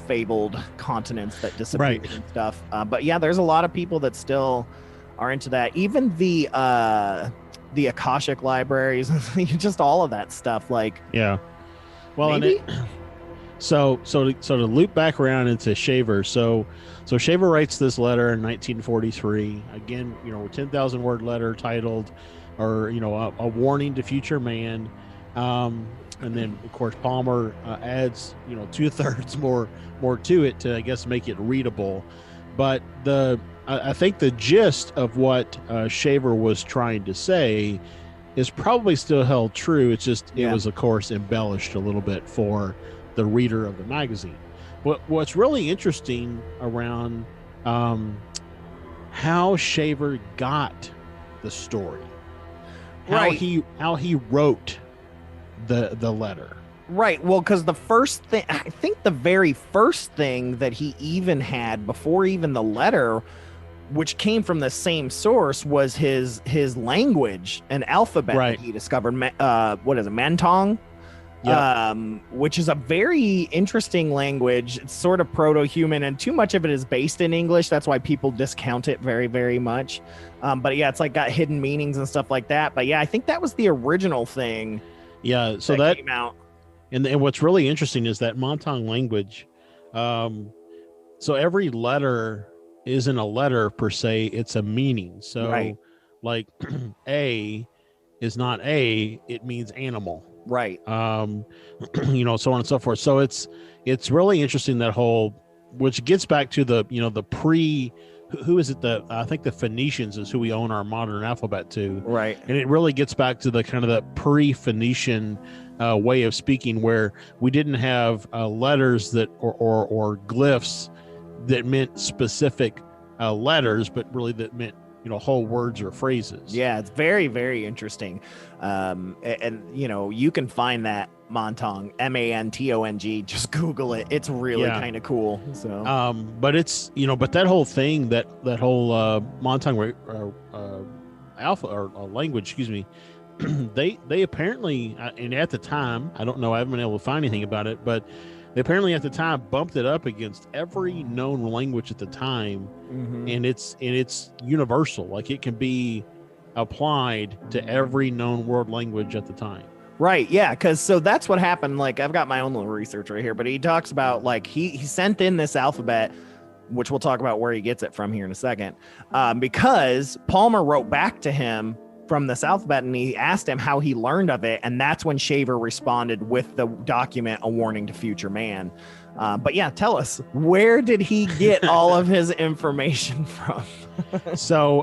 fabled continents that disappeared and stuff. But yeah, there's a lot of people that still are into that. Even the Akashic libraries, just all of that stuff. Like yeah. Well, maybe? and so to loop back around into Shaver. So Shaver writes this letter in 1943. Again, a 10,000 word letter titled, or a warning to future man. And then of course Palmer adds 2/3 more to it to, I guess, make it readable. But I think the gist of what Shaver was trying to say is probably still held true. It's just it was, of course, embellished a little bit for the reader of the magazine. What's really interesting around how Shaver got the story, how he wrote the letter. Right. Well, because the first thing, I think the very first thing that he even had before even the letter, which came from the same source, was his language and alphabet that he discovered. What is it, Mantong? Yep. Which is a very interesting language. It's sort of proto-human, and too much of it is based in English. That's why people discount it very, very much. But yeah, it's like got hidden meanings and stuff like that. But yeah, I think that was the original thing. Yeah, so that came out. And what's really interesting is that Mantong language. So every letter isn't a letter per se, it's a meaning. So like A is not A, it means animal. Right. So on and so forth. So it's really interesting, that whole, which gets back to the who is it? I think the Phoenicians is who we own our modern alphabet to. Right. And it really gets back to the kind of the pre-Phoenician way of speaking, where we didn't have letters that or glyphs that meant specific letters, but really that meant whole words or phrases. Yeah, it's very, very interesting. And you can find that Mantong, Mantong, just Google it. It's really kind of cool. So but it's but that whole thing, that whole Mantong alpha or language, excuse me, they apparently, and at the time, I don't know, I haven't been able to find anything about it, but they apparently at the time bumped it up against every known language at the time. And it's universal. Like it can be applied to every known world language at the time. Right. Yeah. Because so that's what happened. Like I've got my own little research right here, but he talks about like he sent in this alphabet, which we'll talk about where he gets it from here in a second, because Palmer wrote back to him from this alphabet, and he asked him how he learned of it, and that's when Shaver responded with the document, A Warning to Future Man. But yeah, tell us, where did he get all of his information from? So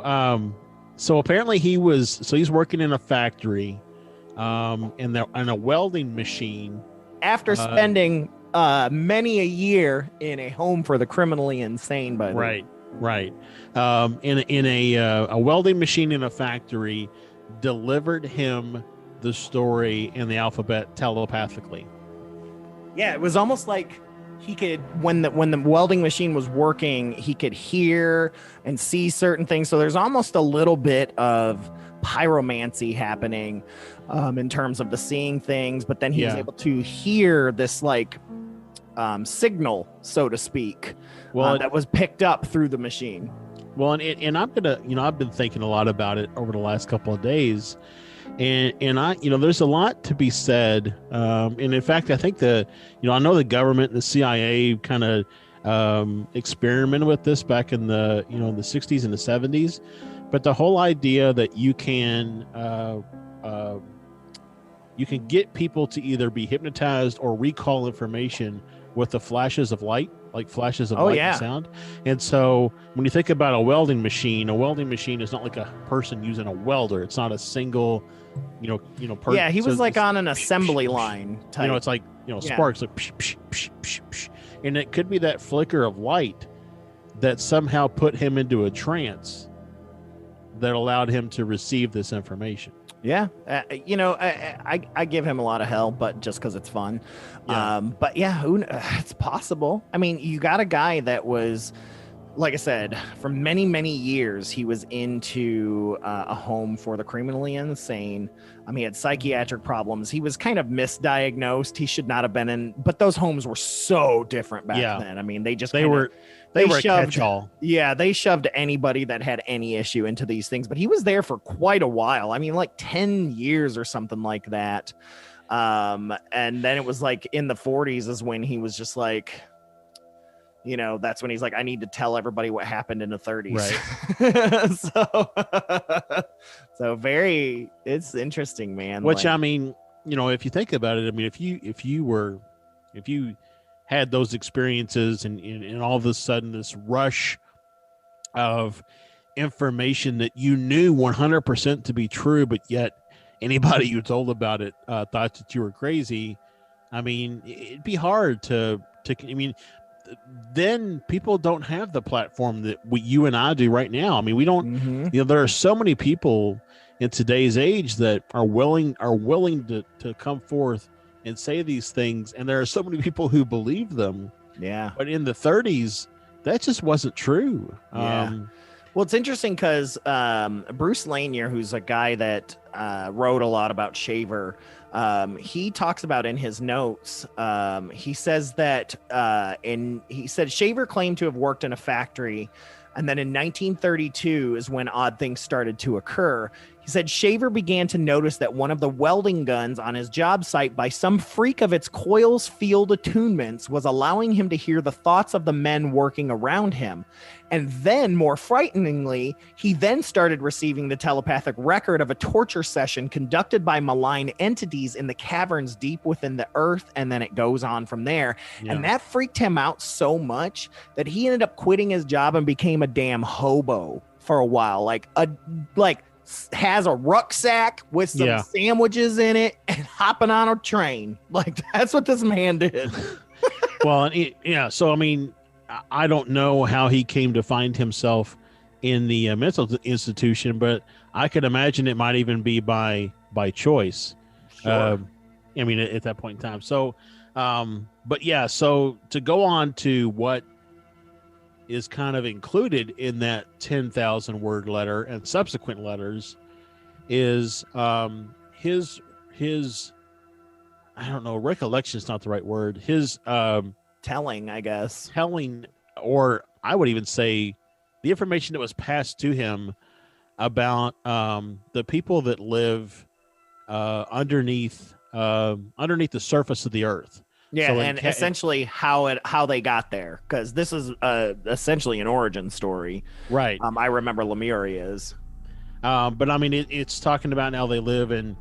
apparently he's working in a factory, in a welding machine. After spending many a year in a home for the criminally insane, by the way. Right. In a welding machine in a factory delivered him the story in the alphabet telepathically. Yeah, it was almost like he could, when the welding machine was working, he could hear and see certain things. So there's almost a little bit of pyromancy happening in terms of the seeing things, but then he was able to hear this like signal, so to speak, that was picked up through the machine. Well, and I'm gonna, I've been thinking a lot about it over the last couple of days, and I, there's a lot to be said. And in fact, I think I know the government, the CIA, kind of experimented with this back in the the 60s and the 70s, but the whole idea that you can get people to either be hypnotized or recall information with the flashes of light, like flashes of light and sound. And so when you think about a welding machine is not like a person using a welder. It's not a single, person. Yeah, he was like on an assembly line type. It's like, sparks, like psh, psh, psh, psh, psh. And it could be that flicker of light that somehow put him into a trance that allowed him to receive this information. Yeah, I give him a lot of hell, but just because it's fun. Yeah. But yeah, it's possible. I mean, you got a guy that was, like I said, for many, many years, he was into a home for the criminally insane. He had psychiatric problems. He was kind of misdiagnosed. He should not have been in, but those homes were so different back then. I mean, they were a catch-all. Yeah, they shoved anybody that had any issue into these things, but he was there for quite a while. I mean, like 10 years or something like that. And then it was like in the 40s is when he was just like, that's when he's like, I need to tell everybody what happened in the 30s. Right. so it's interesting, man. Which, I mean, if you think about it, I mean, if you had those experiences and all of a sudden this rush of information that you knew 100% to be true, but yet anybody you told about it thought that you were crazy. I mean, it'd be hard to then people don't have the platform that you and I do right now. I mean, we don't, there are so many people in today's age that are willing to come forth and say these things. And there are so many people who believe them. Yeah. But in the 30s, that just wasn't true. Yeah. Well, it's interesting because Bruce Lanier, who's a guy that wrote a lot about Shaver, he talks about in his notes, he says that he said Shaver claimed to have worked in a factory, and then in 1932 is when odd things started to occur. He said Shaver began to notice that one of the welding guns on his job site, by some freak of its coils field attunements, was allowing him to hear the thoughts of the men working around him. And then, more frighteningly, he then started receiving the telepathic record of a torture session conducted by malign entities in the caverns deep within the earth, and then it goes on from there. Yeah. And that freaked him out so much that he ended up quitting his job and became a damn hobo for a while. Has a rucksack with some sandwiches in it and hopping on a train. Like, that's what this man did. Well, so I mean, I don't know how he came to find himself in the mental institution, but I could imagine it might even be by choice. Sure. I mean, at that point in time. So, but yeah, so to go on to what is kind of included in that 10,000 word letter and subsequent letters is his I don't know, recollection is not the right word. His telling, I guess. Telling, or I would even say the information that was passed to him about the people that live underneath the surface of the earth. Yeah, so and essentially how they got there, because this is essentially an origin story. Right. I remember Lemuria's. But I mean, it's talking about how they live in,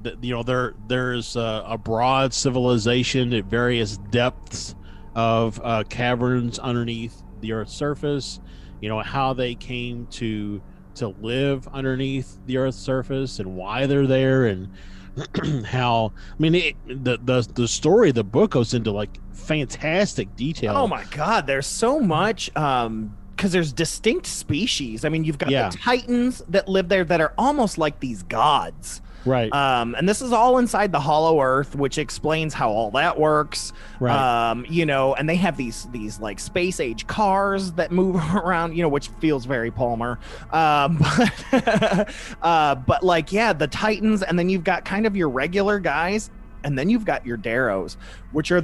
there's a broad civilization at various depths of caverns underneath the Earth's surface. How they came to live underneath the Earth's surface and why they're there, and how, I mean, the story of the book goes into like fantastic detail. Oh my God, there's so much, because there's distinct species. I mean, you've got the Titans that live there that are almost like these gods. Right. And this is all inside the Hollow Earth, which explains how all that works. Right. And they have these like space age cars that move around, which feels very Palmer. But like, yeah, the Titans, and then you've got kind of your regular guys, and then you've got your Deros, which are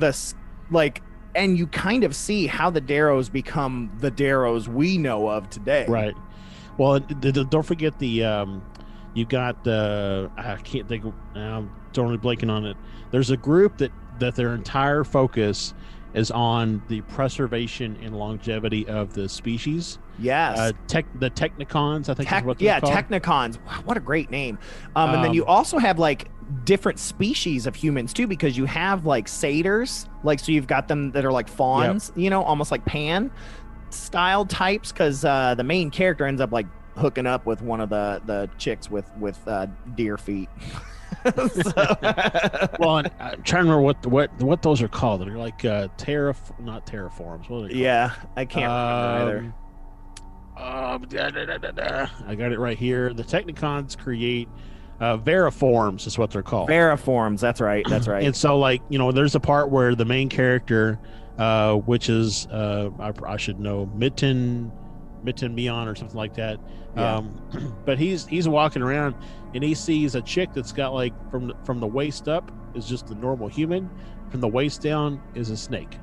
and you kind of see how the Deros become the Deros we know of today. Right. Well, don't forget the you got I can't think of, I'm totally blanking on it. There's a group that their entire focus is on the preservation and longevity of the species. Yes. The Technicons, I think is what they're called. Technicons. Wow, what a great name. And then you also have like different species of humans too, because you have like satyrs, like, so you've got them that are like fawns, you know, almost like Pan style types, because the main character ends up like hooking up with one of the chicks with deer feet. Well, and I'm trying to remember what those are called. They're like not terraforms. What are they called? Yeah, I can't remember either. I got it right here. The Technicons create veriforms is what they're called. Veriforms, that's right. And so, like, you know, there's a part where the main character, which is I should know, Mitten Beyond or something like that. Yeah. But he's walking around and he sees a chick that's got like from the waist up is just the normal human, from the waist down is a snake.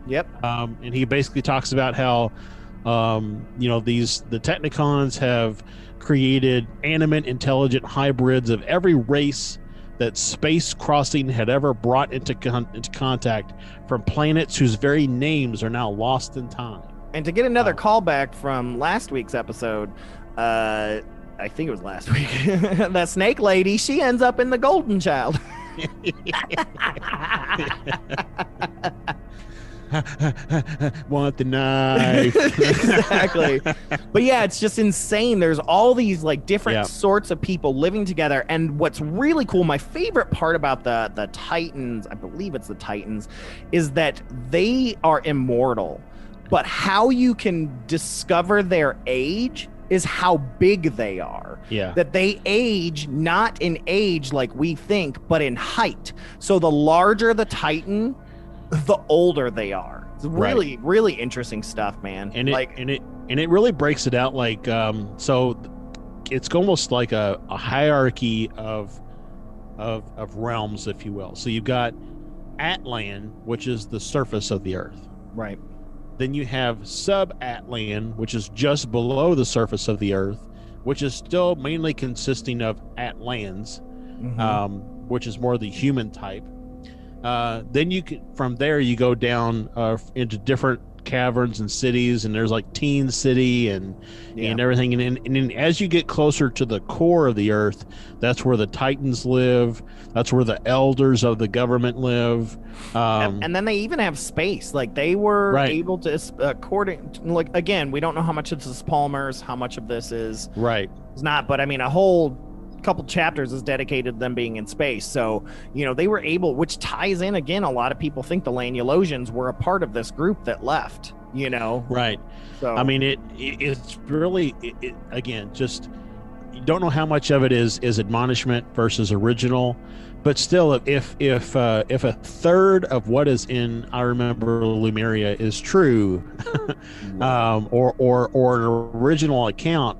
Yep. And he basically talks about how you know, the Technicons have created animate, intelligent hybrids of every race that space crossing had ever brought into contact, from planets whose very names are now lost in time. And to get another callback from last week's episode, I think it was last week, that snake lady, she ends up in the Golden Child. Want the knife. Exactly. But yeah, it's just insane. There's all these like different sorts of people living together, and what's really cool, my favorite part about the Titans, I believe it's the Titans, is that they are immortal, but how you can discover their age is how big they are. Yeah. That they age not in age like we think, but in height. So the larger the Titan, the older they are. It's really, really interesting stuff, man. And it it really breaks it out like so it's almost like a hierarchy of realms, if you will. So you've got Atlan, which is the surface of the earth. Right. Then you have sub-Atlan, which is just below the surface of the earth, which is still mainly consisting of Atlans, which is more the human type. Then you can, from there you go down into different caverns and cities, and there's like Teen City and everything. And then as you get closer to the core of the earth, that's where the Titans live. That's where the elders of the government live. And then they even have space. Like they were able to, like, again, we don't know how much of this is Palmer's, how much of this is not, but I mean, a whole couple chapters is dedicated to them being in space. So, you know, they were able, which ties in again, a lot of people think the Lanulosians were a part of this group that left, you know. So I mean, it's really again, just you don't know how much of it is admonishment versus original, but still, if a third of what is in I Remember Lumeria is true, or an original account,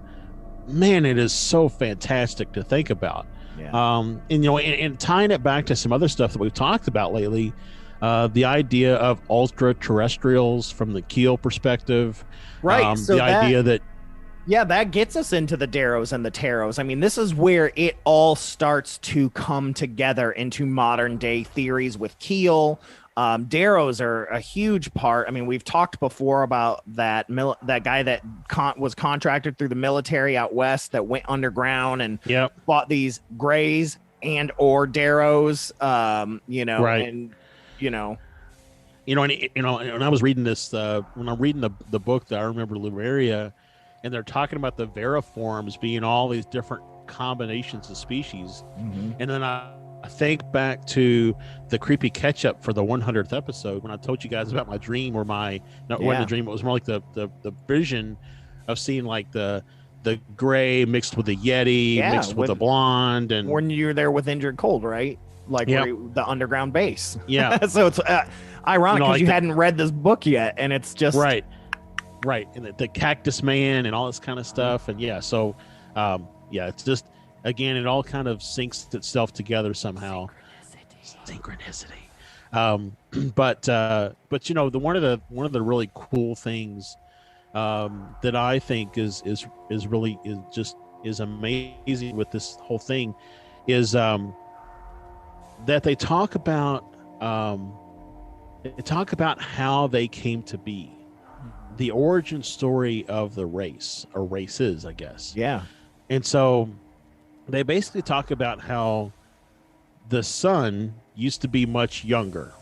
man, it is so fantastic to think about. And you know, and tying it back to some other stuff that we've talked about lately, the idea of ultra terrestrials from the Keel perspective, so the idea that that gets us into the Deros and the Teros. I mean, this is where it all starts to come together into modern day theories with Keel. Deros are a huge part. I mean, we've talked before about that guy that was contracted through the military out west that went underground and fought these Greys and or Deros. And I was reading this when I'm reading the book that I Remember Lumeria, and they're talking about the veriforms being all these different combinations of species, and then I think back to the creepy catch-up for the 100th episode when I told you guys about my dream, or wasn't a dream, it was more like the vision of seeing like the gray mixed with the Yeti, mixed with the blonde, and when you're there with Injured Cold, right? Like the underground base. So it's ironic because you hadn't read this book yet, and it's just right, and the Cactus Man and all this kind of stuff, and so it's just, again, it all kind of syncs itself together somehow. Synchronicity. But you know, one of the really cool things that I think is amazing with this whole thing is that they talk about they talk about how they came to be, the origin story of the race, or races, I guess. Yeah. And so they basically talk about how the sun used to be much younger,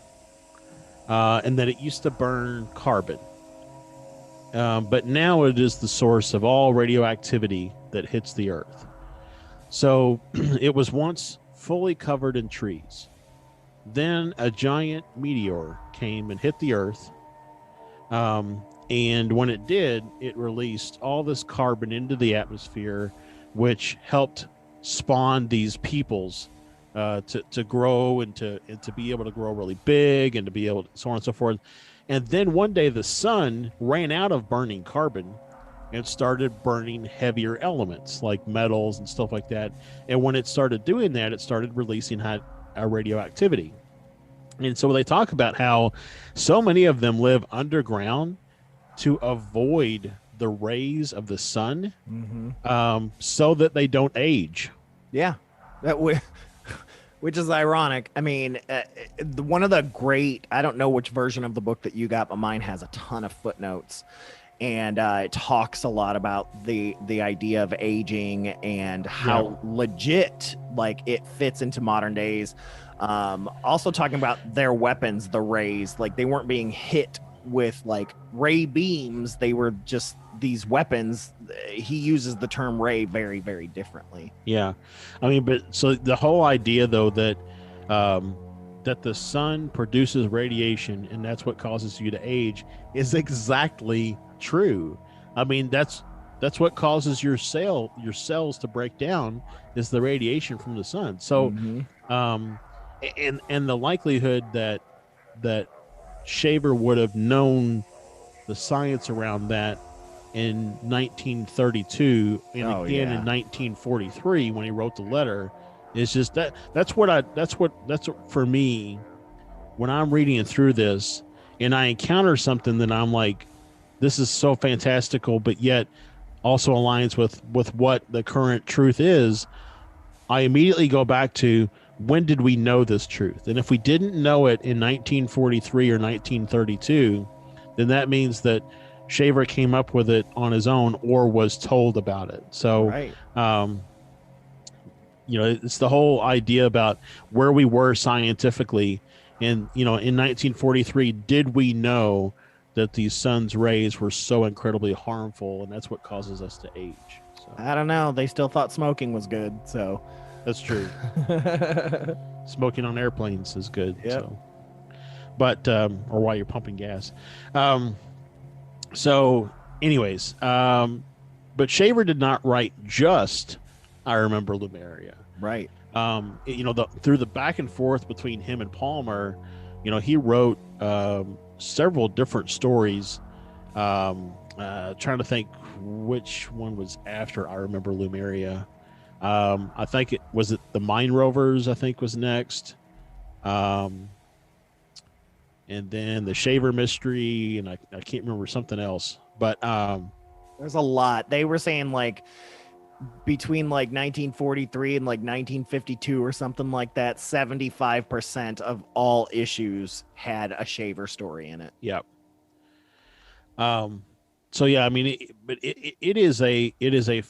and that it used to burn carbon. But now it is the source of all radioactivity that hits the earth. So it was once fully covered in trees. Then a giant meteor came and hit the earth. And when it did, it released all this carbon into the atmosphere, which helped spawn these peoples to grow and to be able to grow really big and to be able to, so on and so forth. And then one day the sun ran out of burning carbon and started burning heavier elements like metals and stuff like that. And when it started doing that, it started releasing high radioactivity. And so they talk about how so many of them live underground to avoid the rays of the sun, so that they don't age. Yeah. Which is ironic. I mean, one of the great, I don't know which version of the book that you got, but mine has a ton of footnotes. And it talks a lot about the idea of aging and how legit like it fits into modern days. Also talking about their weapons, the rays, like they weren't being hit with like ray beams. They were just these weapons. He uses the term ray very, very differently. Yeah. I mean, but so the whole idea though that that the sun produces radiation and that's what causes you to age is exactly true. I mean, that's what causes your cells to break down is the radiation from the sun. So and the likelihood that Shaver would have known the science around that in 1932 and again in 1943 when he wrote the letter is just that's what for me when I'm reading through this and I encounter something that I'm like, this is so fantastical, but yet also aligns with what the current truth is. I immediately go back to, when did we know this truth? And if we didn't know it in 1943 or 1932, then that means that Shaver came up with it on his own or was told about it. So, it's the whole idea about where we were scientifically. And, in 1943, did we know that these sun's rays were so incredibly harmful, and that's what causes us to age? So. I don't know. They still thought smoking was good, so... That's true. Smoking on airplanes is good. Yep. So. But or while you're pumping gas. So anyways, but Shaver did not write just I Remember Lemuria. Right. Through the back and forth between him and Palmer, he wrote several different stories. Trying to think which one was after I Remember Lemuria. I think it was the Mine Rovers, I think was next. And then the Shaver Mystery, and I can't remember something else, but there's a lot. They were saying like between like 1943 and like 1952 or something like that, 75% of all issues had a Shaver story in it. Yep. So yeah, I mean, it is a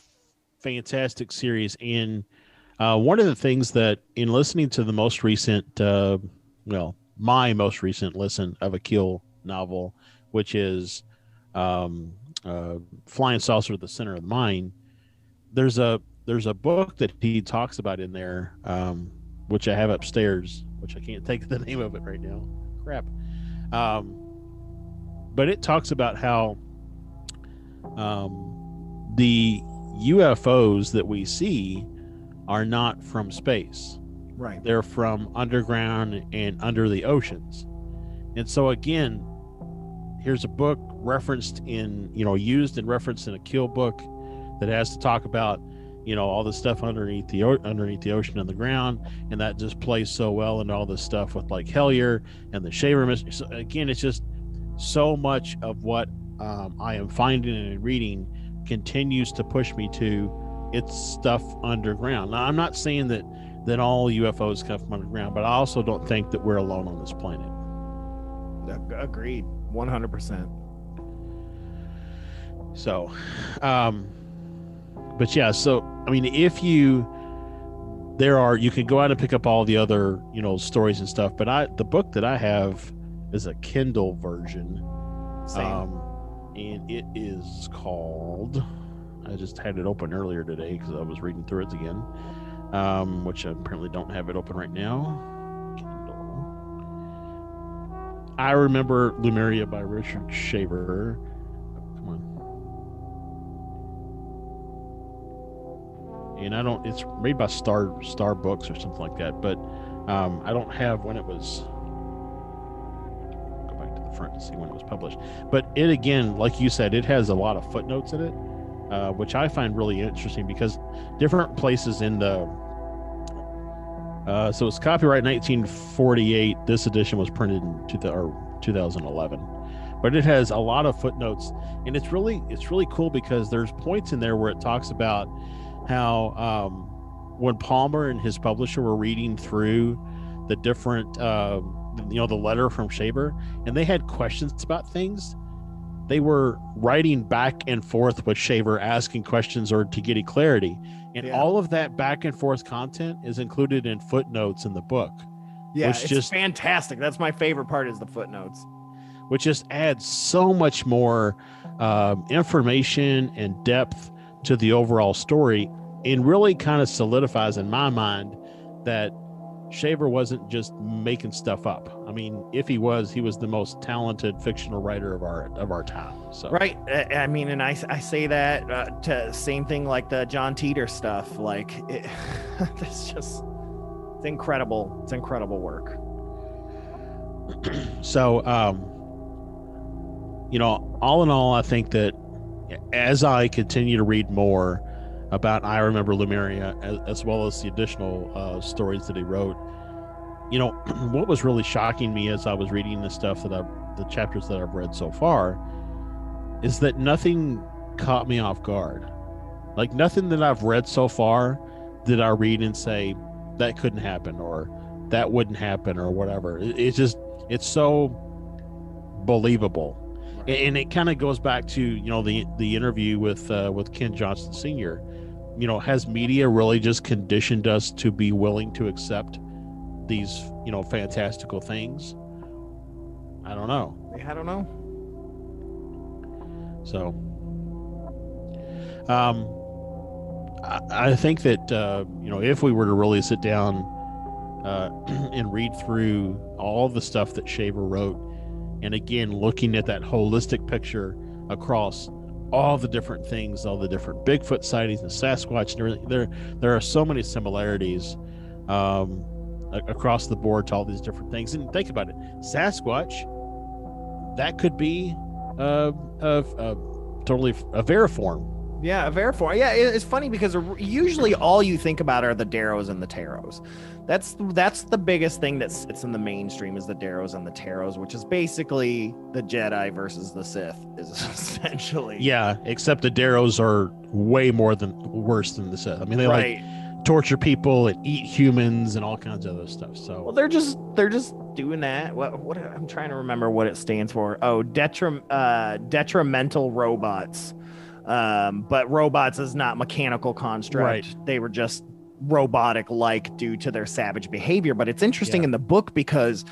fantastic series, and one of the things that in listening to the most recent my most recent listen of a Keel novel, which is Flying Saucer at the Center of the Mind, there's a book that he talks about in there, which I have upstairs, which I can't think of the name of it right now. Crap. But it talks about how the UFOs that we see are not from space. Right. They're from underground and under the oceans. And so again, here's a book referenced in, used and referenced in a Keel book that has to talk about, all the stuff underneath the ocean and the ground. And that just plays so well into all this stuff with like Hellier and the Shaver Mystery. So again, it's just so much of what I am finding and reading continues to push me to it's stuff underground. Now, I'm not saying that all UFOs come from underground, but I also don't think that we're alone on this planet. Agreed. 100%. So, but yeah, so, I mean, you can go out and pick up all the other, stories and stuff, but the book that I have is a Kindle version. Same. And it is called, I just had it open earlier today because I was reading through it again, which I apparently don't have it open right now. Kindle. I Remember Lemuria by Richard Shaver. Come on. And it's made by Star Books or something like that, but I don't have when it was. Go back to the front and see when it was published. But it, again, like you said, it has a lot of footnotes in it, which I find really interesting because different places in the. So it's copyright 1948. This edition was printed in 2011, but it has a lot of footnotes, and it's really cool because there's points in there where it talks about how when Palmer and his publisher were reading through the different, the letter from Shaver, and they had questions about things, they were writing back and forth with Shaver, asking questions or to get clarity. And all of that back and forth content is included in footnotes in the book. Yeah, it's just fantastic. That's my favorite part is the footnotes. Which just adds so much more information and depth to the overall story, and really kind of solidifies in my mind that Shaver wasn't just making stuff up. I mean, if he was the most talented fictional writer of our time. So right. I mean, and I say that to same thing like the John Teeter stuff. Like it's incredible. It's incredible work. So, all in all, I think that as I continue to read more about I Remember Lemuria, as well as the additional stories that he wrote, what was really shocking me as I was reading the stuff the chapters that I've read so far, is that nothing caught me off guard. Like, nothing that I've read so far did I read and say that couldn't happen or that wouldn't happen or whatever. It's so believable. And it kind of goes back to, the interview with Ken Johnson Sr. Has media really just conditioned us to be willing to accept these, fantastical things? I don't know. I don't know. So, I think that, if we were to really sit down and read through all the stuff that Shaver wrote, and again, looking at that holistic picture across all the different things, all the different Bigfoot sightings and Sasquatch and everything, there are so many similarities across the board to all these different things. And think about it, Sasquatch, that could be totally a veriform. Yeah, a veriform. Yeah, it's funny because usually all you think about are the Deros and the Teros. That's the biggest thing that sits in the mainstream is the Deros and the Teros, which is basically the Jedi versus the Sith, is essentially. Yeah, except the Deros are way worse than the Sith. I mean, they like torture people and eat humans and all kinds of other stuff. So well, they're just doing that. What I'm trying to remember what it stands for. Oh, detrimental robots. But robots is not mechanical construct. Right. They were just robotic-like due to their savage behavior. But it's interesting in the book because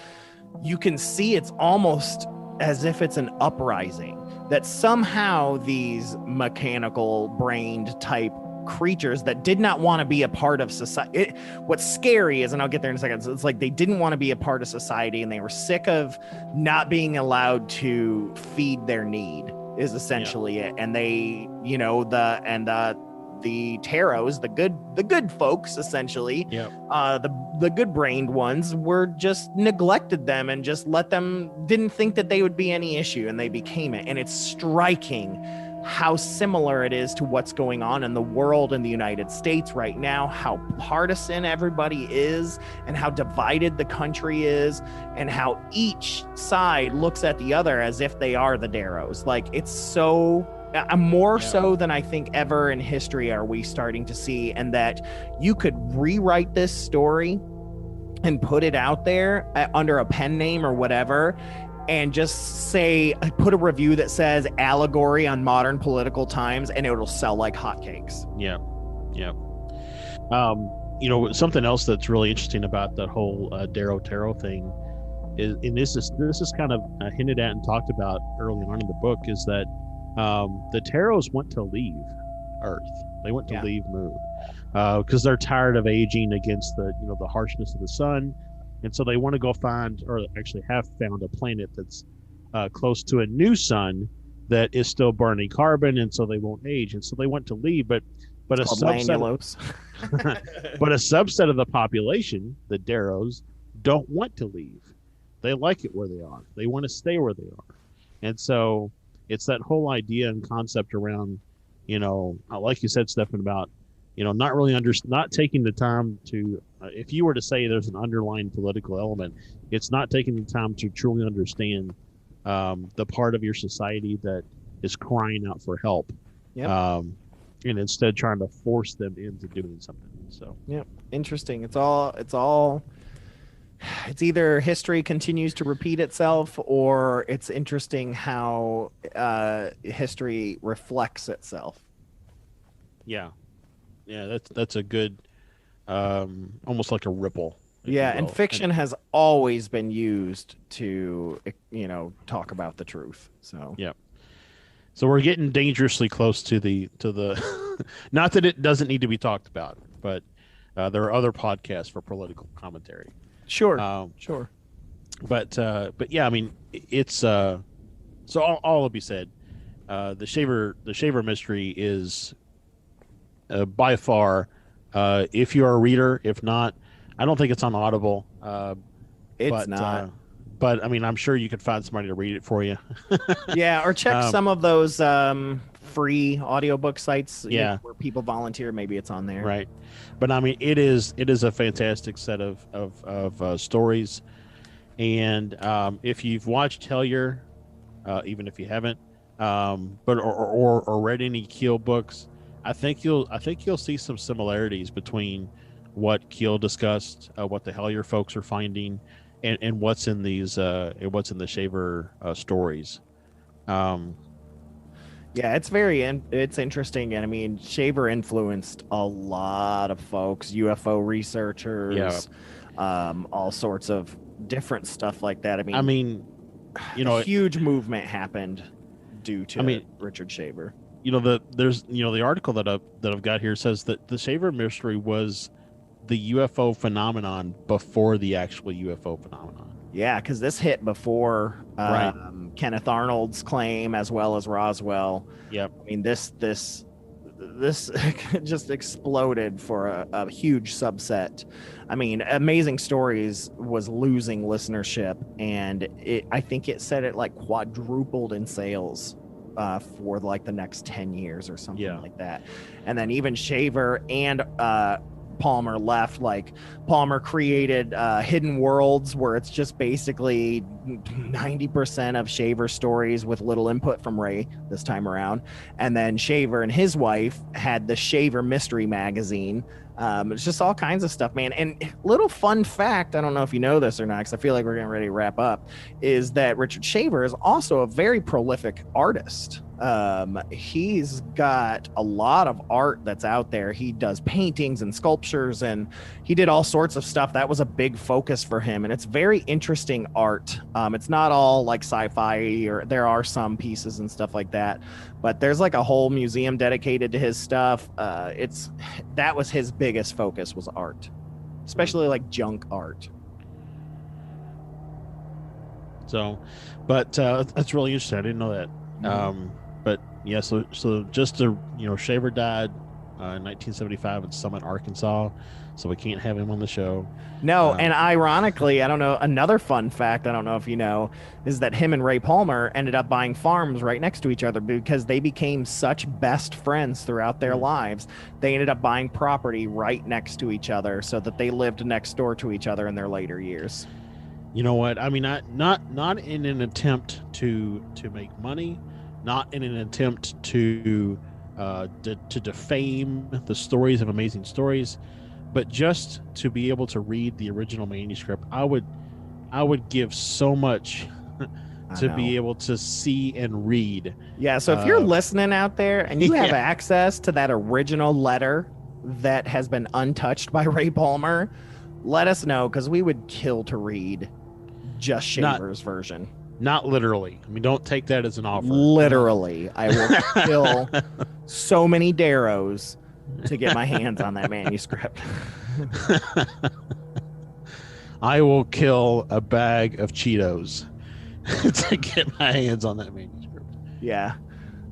you can see it's almost as if it's an uprising, that somehow these mechanical brained type creatures that did not want to be a part of society. What's scary is, and I'll get there in a second, it's like they didn't want to be a part of society and they were sick of not being allowed to feed their need is essentially it. And they, the Teros, the good folks, essentially, the good brained ones were just neglected them and just didn't think that they would be any issue, and they became it. And it's striking how similar it is to what's going on in the world in the United States right now, how partisan everybody is and how divided the country is and how each side looks at the other as if they are the Deros. Like, it's so more so than I think ever in history are we starting to see, and that you could rewrite this story and put it out there under a pen name or whatever, and just put a review that says allegory on modern political times, and it'll sell like hotcakes. Yeah. Something else that's really interesting about that whole Deros thing is, and this is kind of hinted at and talked about early on in the book, is that the Teros want to leave Earth. They want to leave Moon because they're tired of aging against the harshness of the sun, and so they want to go find, or actually have found, a planet that's close to a new sun that is still burning carbon, and so they won't age, and so they want to leave, but a subset of the population, the Deros, don't want to leave. They like it where they are. They want to stay where they are. And so it's that whole idea and concept around, like you said, Stefan, about, not taking the time to, if you were to say there's an underlying political element, it's not taking the time to truly understand the part of your society that is crying out for help. Yep. And instead trying to force them into doing something. So interesting. It's either history continues to repeat itself, or it's interesting how history reflects itself. Yeah, that's a good, almost like a ripple. Yeah, and fiction has always been used to talk about the truth. So So we're getting dangerously close to the not that it doesn't need to be talked about, but there are other podcasts for political commentary. Sure. But yeah, I mean, it's so all will be said. The Shaver mystery is by far, if you're a reader, if not, I don't think it's on Audible. It's not. But I mean, I'm sure you could find somebody to read it for you. Yeah, or check some of those free audiobook sites. Yeah, where people volunteer. Maybe it's on there. Right. But I mean, it is a fantastic set of stories, and if you've watched Hellier, even if you haven't, but or read any Keel books, I think you'll see some similarities between what Keel discussed, what the Hellier folks are finding, and what's in these what's in the Shaver stories. Yeah, it's interesting, and I mean, Shaver influenced a lot of folks, UFO researchers, all sorts of different stuff like that. I mean, a huge movement happened due to Richard Shaver. There's the article that I've got here says that the Shaver mystery was the UFO phenomenon before the actual UFO phenomenon. Yeah, because this hit before Kenneth Arnold's claim, as well as Roswell. Yep. I mean, this just exploded for a huge subset. I mean, Amazing Stories was losing listenership, and I think it said it like quadrupled in sales for like the next 10 years or something like that. And then even Shaver and Palmer left. Like, Palmer created Hidden Worlds, where it's just basically 90% of Shaver stories with little input from Ray this time around. And then Shaver and his wife had the Shaver Mystery Magazine. It's just all kinds of stuff, man. And little fun fact, I don't know if you know this or not, because I feel like we're getting ready to wrap up, is that Richard Shaver is also a very prolific artist. He's got a lot of art that's out there. He does paintings and sculptures, and he did all sorts of stuff. That was a big focus for him, and it's very interesting art. It's not all like sci-fi, or there are some pieces and stuff like that, but there's like a whole museum dedicated to his stuff. That was his biggest focus, was art, especially like junk art. So, but that's really interesting. I didn't know that. But yeah, so just to, Shaver died in 1975 in Summit, Arkansas, so we can't have him on the show. No, and ironically, I don't know, another fun fact, I don't know if you know, is that him and Ray Palmer ended up buying farms right next to each other because they became such best friends throughout their lives. They ended up buying property right next to each other so that they lived next door to each other in their later years. You know what? I mean, not in an attempt to make money, not in an attempt to defame the stories of Amazing Stories, but just to be able to read the original manuscript. I would give so much to be able to see and read. Yeah, so if you're listening out there and you have access to that original letter that has been untouched by Ray Palmer, let us know, because we would kill to read just Shaver's version. Not literally. I mean, don't take that as an offer. Literally. I will kill so many Deros to get my hands on that manuscript. I will kill a bag of Cheetos to get my hands on that manuscript. Yeah.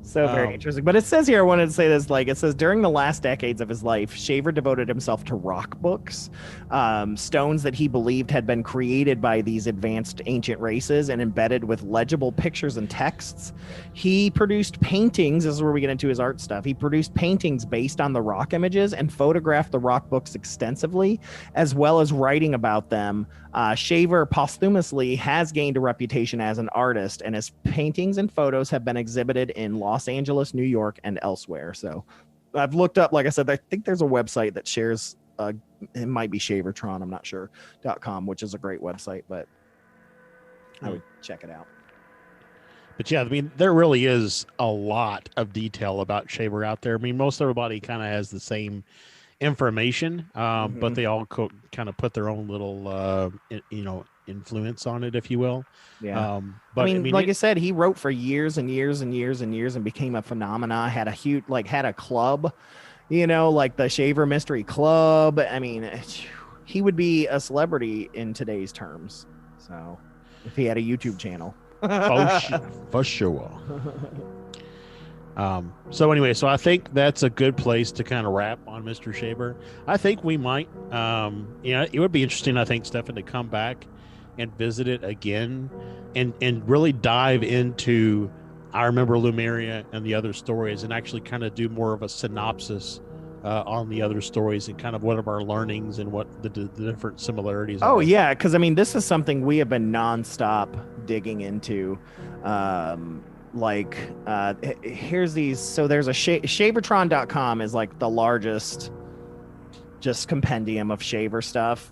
So very interesting. But it says here, I wanted to say this, like, it says during the last decades of his life, Shaver devoted himself to rock books, stones that he believed had been created by these advanced ancient races and embedded with legible pictures and texts. He produced paintings. This is where we get into his art stuff. He produced paintings based on the rock images and photographed the rock books extensively, as well as writing about them. Shaver posthumously has gained a reputation as an artist, and his paintings and photos have been exhibited in Los Angeles, New York, and elsewhere. So I've looked up, like I said, I think there's a website that shares, it might be Shavertron, I'm not sure, .com, which is a great website, but I would check it out. But yeah, I mean, there really is a lot of detail about Shaver out there. I mean, most everybody kind of has the same information, but they all kind of put their own little, influence on it, if you will. Yeah. But I mean, like I said, he wrote for years and years and years and years and became a phenomena. Had a club, like the Shaver Mystery Club. I mean, he would be a celebrity in today's terms. So if he had a YouTube channel. For sure. So anyway, so I think that's a good place to kind of wrap on Mr. Shaver. I think we might, it would be interesting, I think, Stefan, to come back and visit it again and really dive into I Remember Lemuria and the other stories, and actually kind of do more of a synopsis on the other stories and kind of what of our learnings and what the different similarities are. Oh, yeah, because I mean, this is something we have been nonstop digging into. Here's these. So there's a Shavertron.com is like the largest just compendium of Shaver stuff.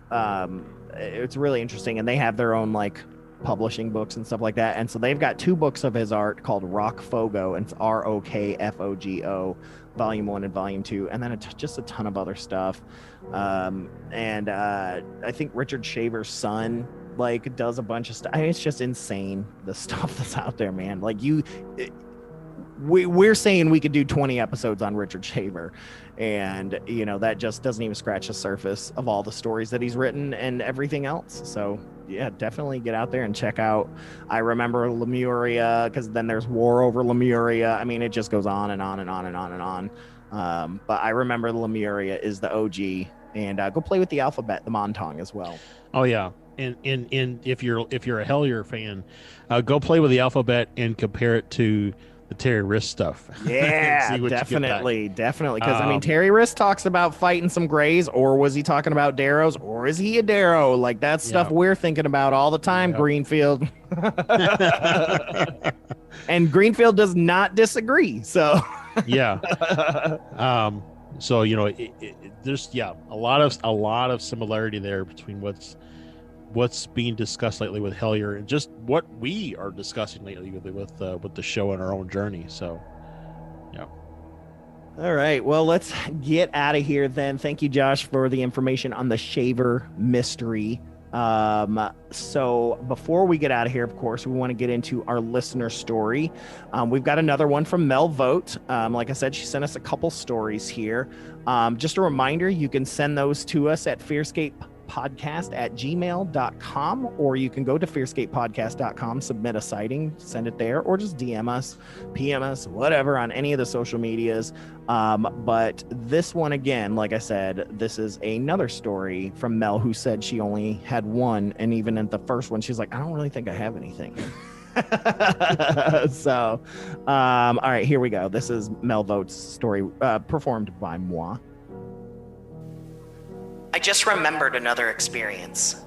It's really interesting, and they have their own like publishing books and stuff like that. And so they've got 2 books of his art called Rockfogo, and it's ROKFOGO, Volume 1 and Volume 2, and then just a ton of other stuff. I think Richard Shaver's son does a bunch of stuff. I mean, it's just insane, the stuff that's out there, man. Like we're saying we could do 20 episodes on Richard Shaver, and that just doesn't even scratch the surface of all the stories that he's written and everything else. So yeah, definitely get out there and check out I Remember Lemuria, because then there's War Over Lemuria. I mean, it just goes on and on and on and on and on. But I Remember Lemuria is the OG, and go play with the alphabet, the Montong, as well. Oh yeah. And if you're a Hellier fan, go play with the alphabet and compare it to the Terry Riss stuff. Yeah, definitely. Because I mean, Terry Riss talks about fighting some Greys, or was he talking about Deros, or is he a Dero? Like, that's stuff we're thinking about all the time, Greenfield. And Greenfield does not disagree. So yeah. So there's a lot of similarity there between what's being discussed lately with Hellier and just what we are discussing lately with the show and our own journey. So, yeah. All right. Well, let's get out of here then. Thank you, Josh, for the information on the Shaver mystery. So before we get out of here, of course, we want to get into our listener story. We've got another one from Mel Vogt. Like I said, she sent us a couple stories here. Just a reminder, you can send those to us at fearscapepodcast@gmail.com, or you can go to fearscapepodcast.com, submit a sighting, send it there, or just DM us, PM us, whatever, on any of the social medias. But this one, again, like I said, this is another story from Mel, who said she only had one, and even in the first one, she's like, I don't really think I have anything. So, all right, here we go. This is Mel Vogt's story, performed by moi. I just remembered another experience.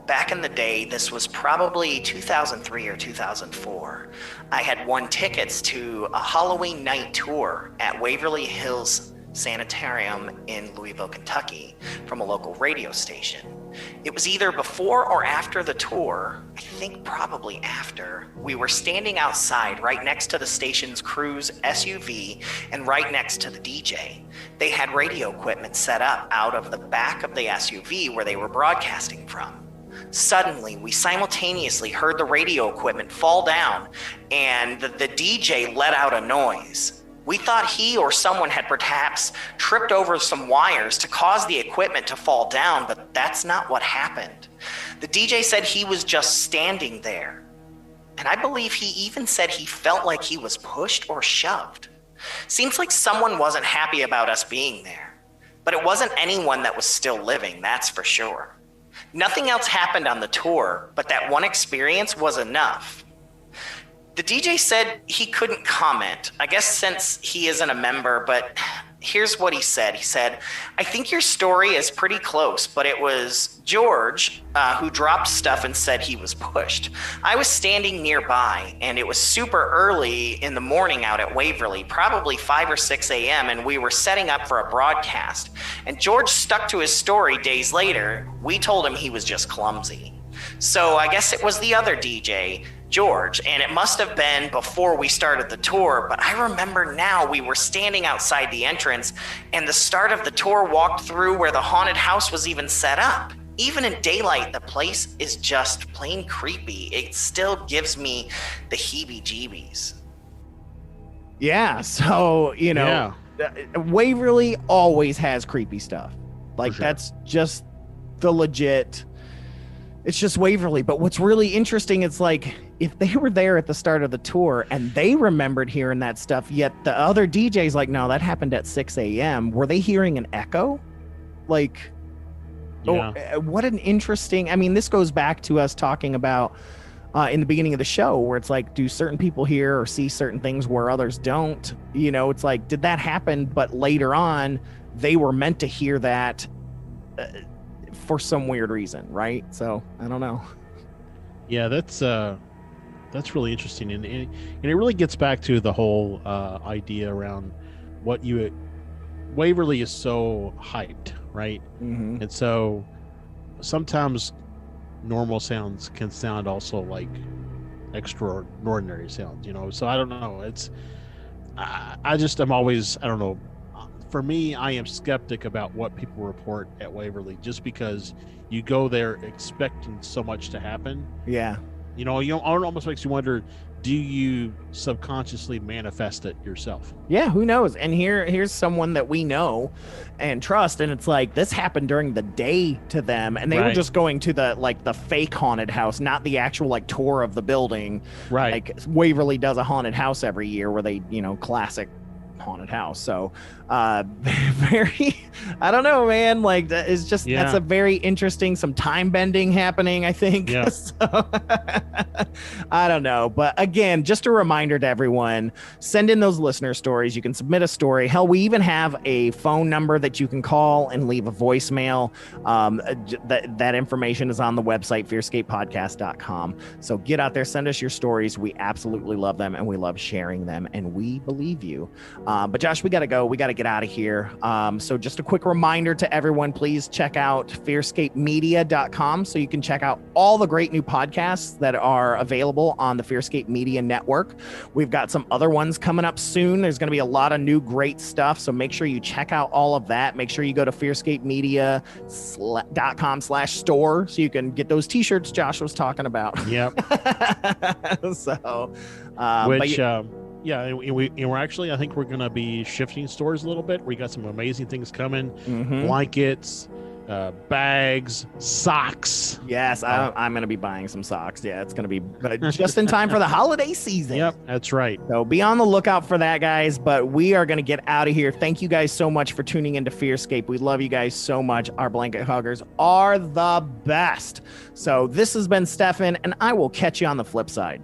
Back in the day, this was probably 2003 or 2004. I had won tickets to a Halloween night tour at Waverly Hills Sanitarium in Louisville, Kentucky, from a local radio station. It was either before or after the tour, I think probably after. We were standing outside right next to the station's crew's SUV and right next to the DJ. They had radio equipment set up out of the back of the SUV where they were broadcasting from. Suddenly, we simultaneously heard the radio equipment fall down, and the DJ let out a noise. We thought he or someone had perhaps tripped over some wires to cause the equipment to fall down, but that's not what happened. The DJ said he was just standing there. And I believe he even said he felt like he was pushed or shoved. Seems like someone wasn't happy about us being there. But it wasn't anyone that was still living, that's for sure. Nothing else happened on the tour, but that one experience was enough. The DJ said he couldn't comment, I guess since he isn't a member, but here's what he said. He said, I think your story is pretty close, but it was George who dropped stuff and said he was pushed. I was standing nearby, and it was super early in the morning out at Waverly, probably 5 or 6 a.m., and we were setting up for a broadcast. And George stuck to his story days later. We told him he was just clumsy. So I guess it was the other DJ, George, and it must have been before we started the tour, but I remember now we were standing outside the entrance, and the start of the tour walked through where the haunted house was even set up. Even in daylight, the place is just plain creepy. It still gives me the heebie-jeebies. Yeah, so, Waverly always has creepy stuff. Like, that's just the legit... It's just Waverly. But what's really interesting, it's like, if they were there at the start of the tour and they remembered hearing that stuff, yet the other DJ's like, no, that happened at 6 a.m. Were they hearing an echo? Like, what an interesting... I mean, this goes back to us talking about in the beginning of the show, where it's like, do certain people hear or see certain things where others don't? It's like, did that happen? But later on, they were meant to hear that for some weird reason, right? So I don't know. Yeah, that's really interesting, and it really gets back to the whole idea around what Waverly is so hyped, right? Mm-hmm. And so sometimes normal sounds can sound also like extraordinary sounds, So I don't know. I'm always, I don't know. For me, I am skeptic about what people report at Waverly, just because you go there expecting so much to happen. Yeah. It almost makes you wonder, do you subconsciously manifest it yourself? Yeah, who knows? And here's someone that we know and trust, and it's like, this happened during the day to them, and they were just going to the fake haunted house, not the actual tour of the building. Right. Like Waverly does a haunted house every year where they, classic haunted house. So very, I don't know, man, like that is just, that's a very interesting, some time bending happening, I think. Yeah. So, I don't know, but again, just a reminder to everyone, send in those listener stories. You can submit a story. Hell, we even have a phone number that you can call and leave a voicemail. That information is on the website, fearscapepodcast.com. So get out there, send us your stories. We absolutely love them, and we love sharing them, and we believe you. But Josh, we got to go. We got to get out of here. So just a quick reminder to everyone, please check out fearscapemedia.com so you can check out all the great new podcasts that are available on the FearScape Media Network. We've got some other ones coming up soon. There's going to be a lot of new great stuff. So make sure you check out all of that. Make sure you go to fearscapemedia.com/store so you can get those t-shirts Josh was talking about. Yep. So, we're actually, I think we're going to be shifting stores a little bit. We got some amazing things coming. Mm-hmm. Blankets, bags, socks. Yes, I'm going to be buying some socks. Yeah, it's going to be just in time for the holiday season. Yep, that's right. So be on the lookout for that, guys. But we are going to get out of here. Thank you guys so much for tuning into FearScape. We love you guys so much. Our blanket huggers are the best. So this has been Stefan, and I will catch you on the flip side.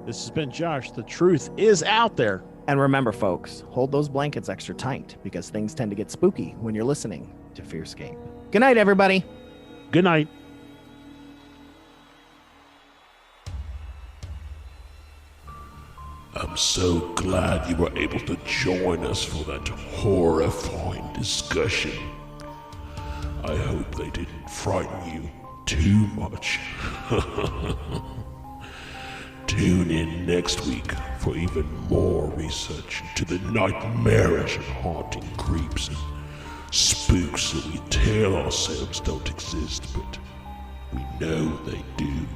This has been Josh. The truth is out there. And remember, folks, hold those blankets extra tight because things tend to get spooky when you're listening to FearScape. Good night, everybody. Good night. I'm I'm so glad you were able to join us for that horrifying discussion. I hope they didn't frighten you too much. Tune in next week for even more research into the nightmarish and haunting creeps and spooks that we tell ourselves don't exist, but we know they do.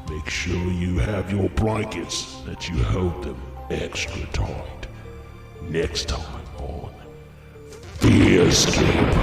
Make sure you have your blankets, that you hold them extra tight. Next time on FearScape.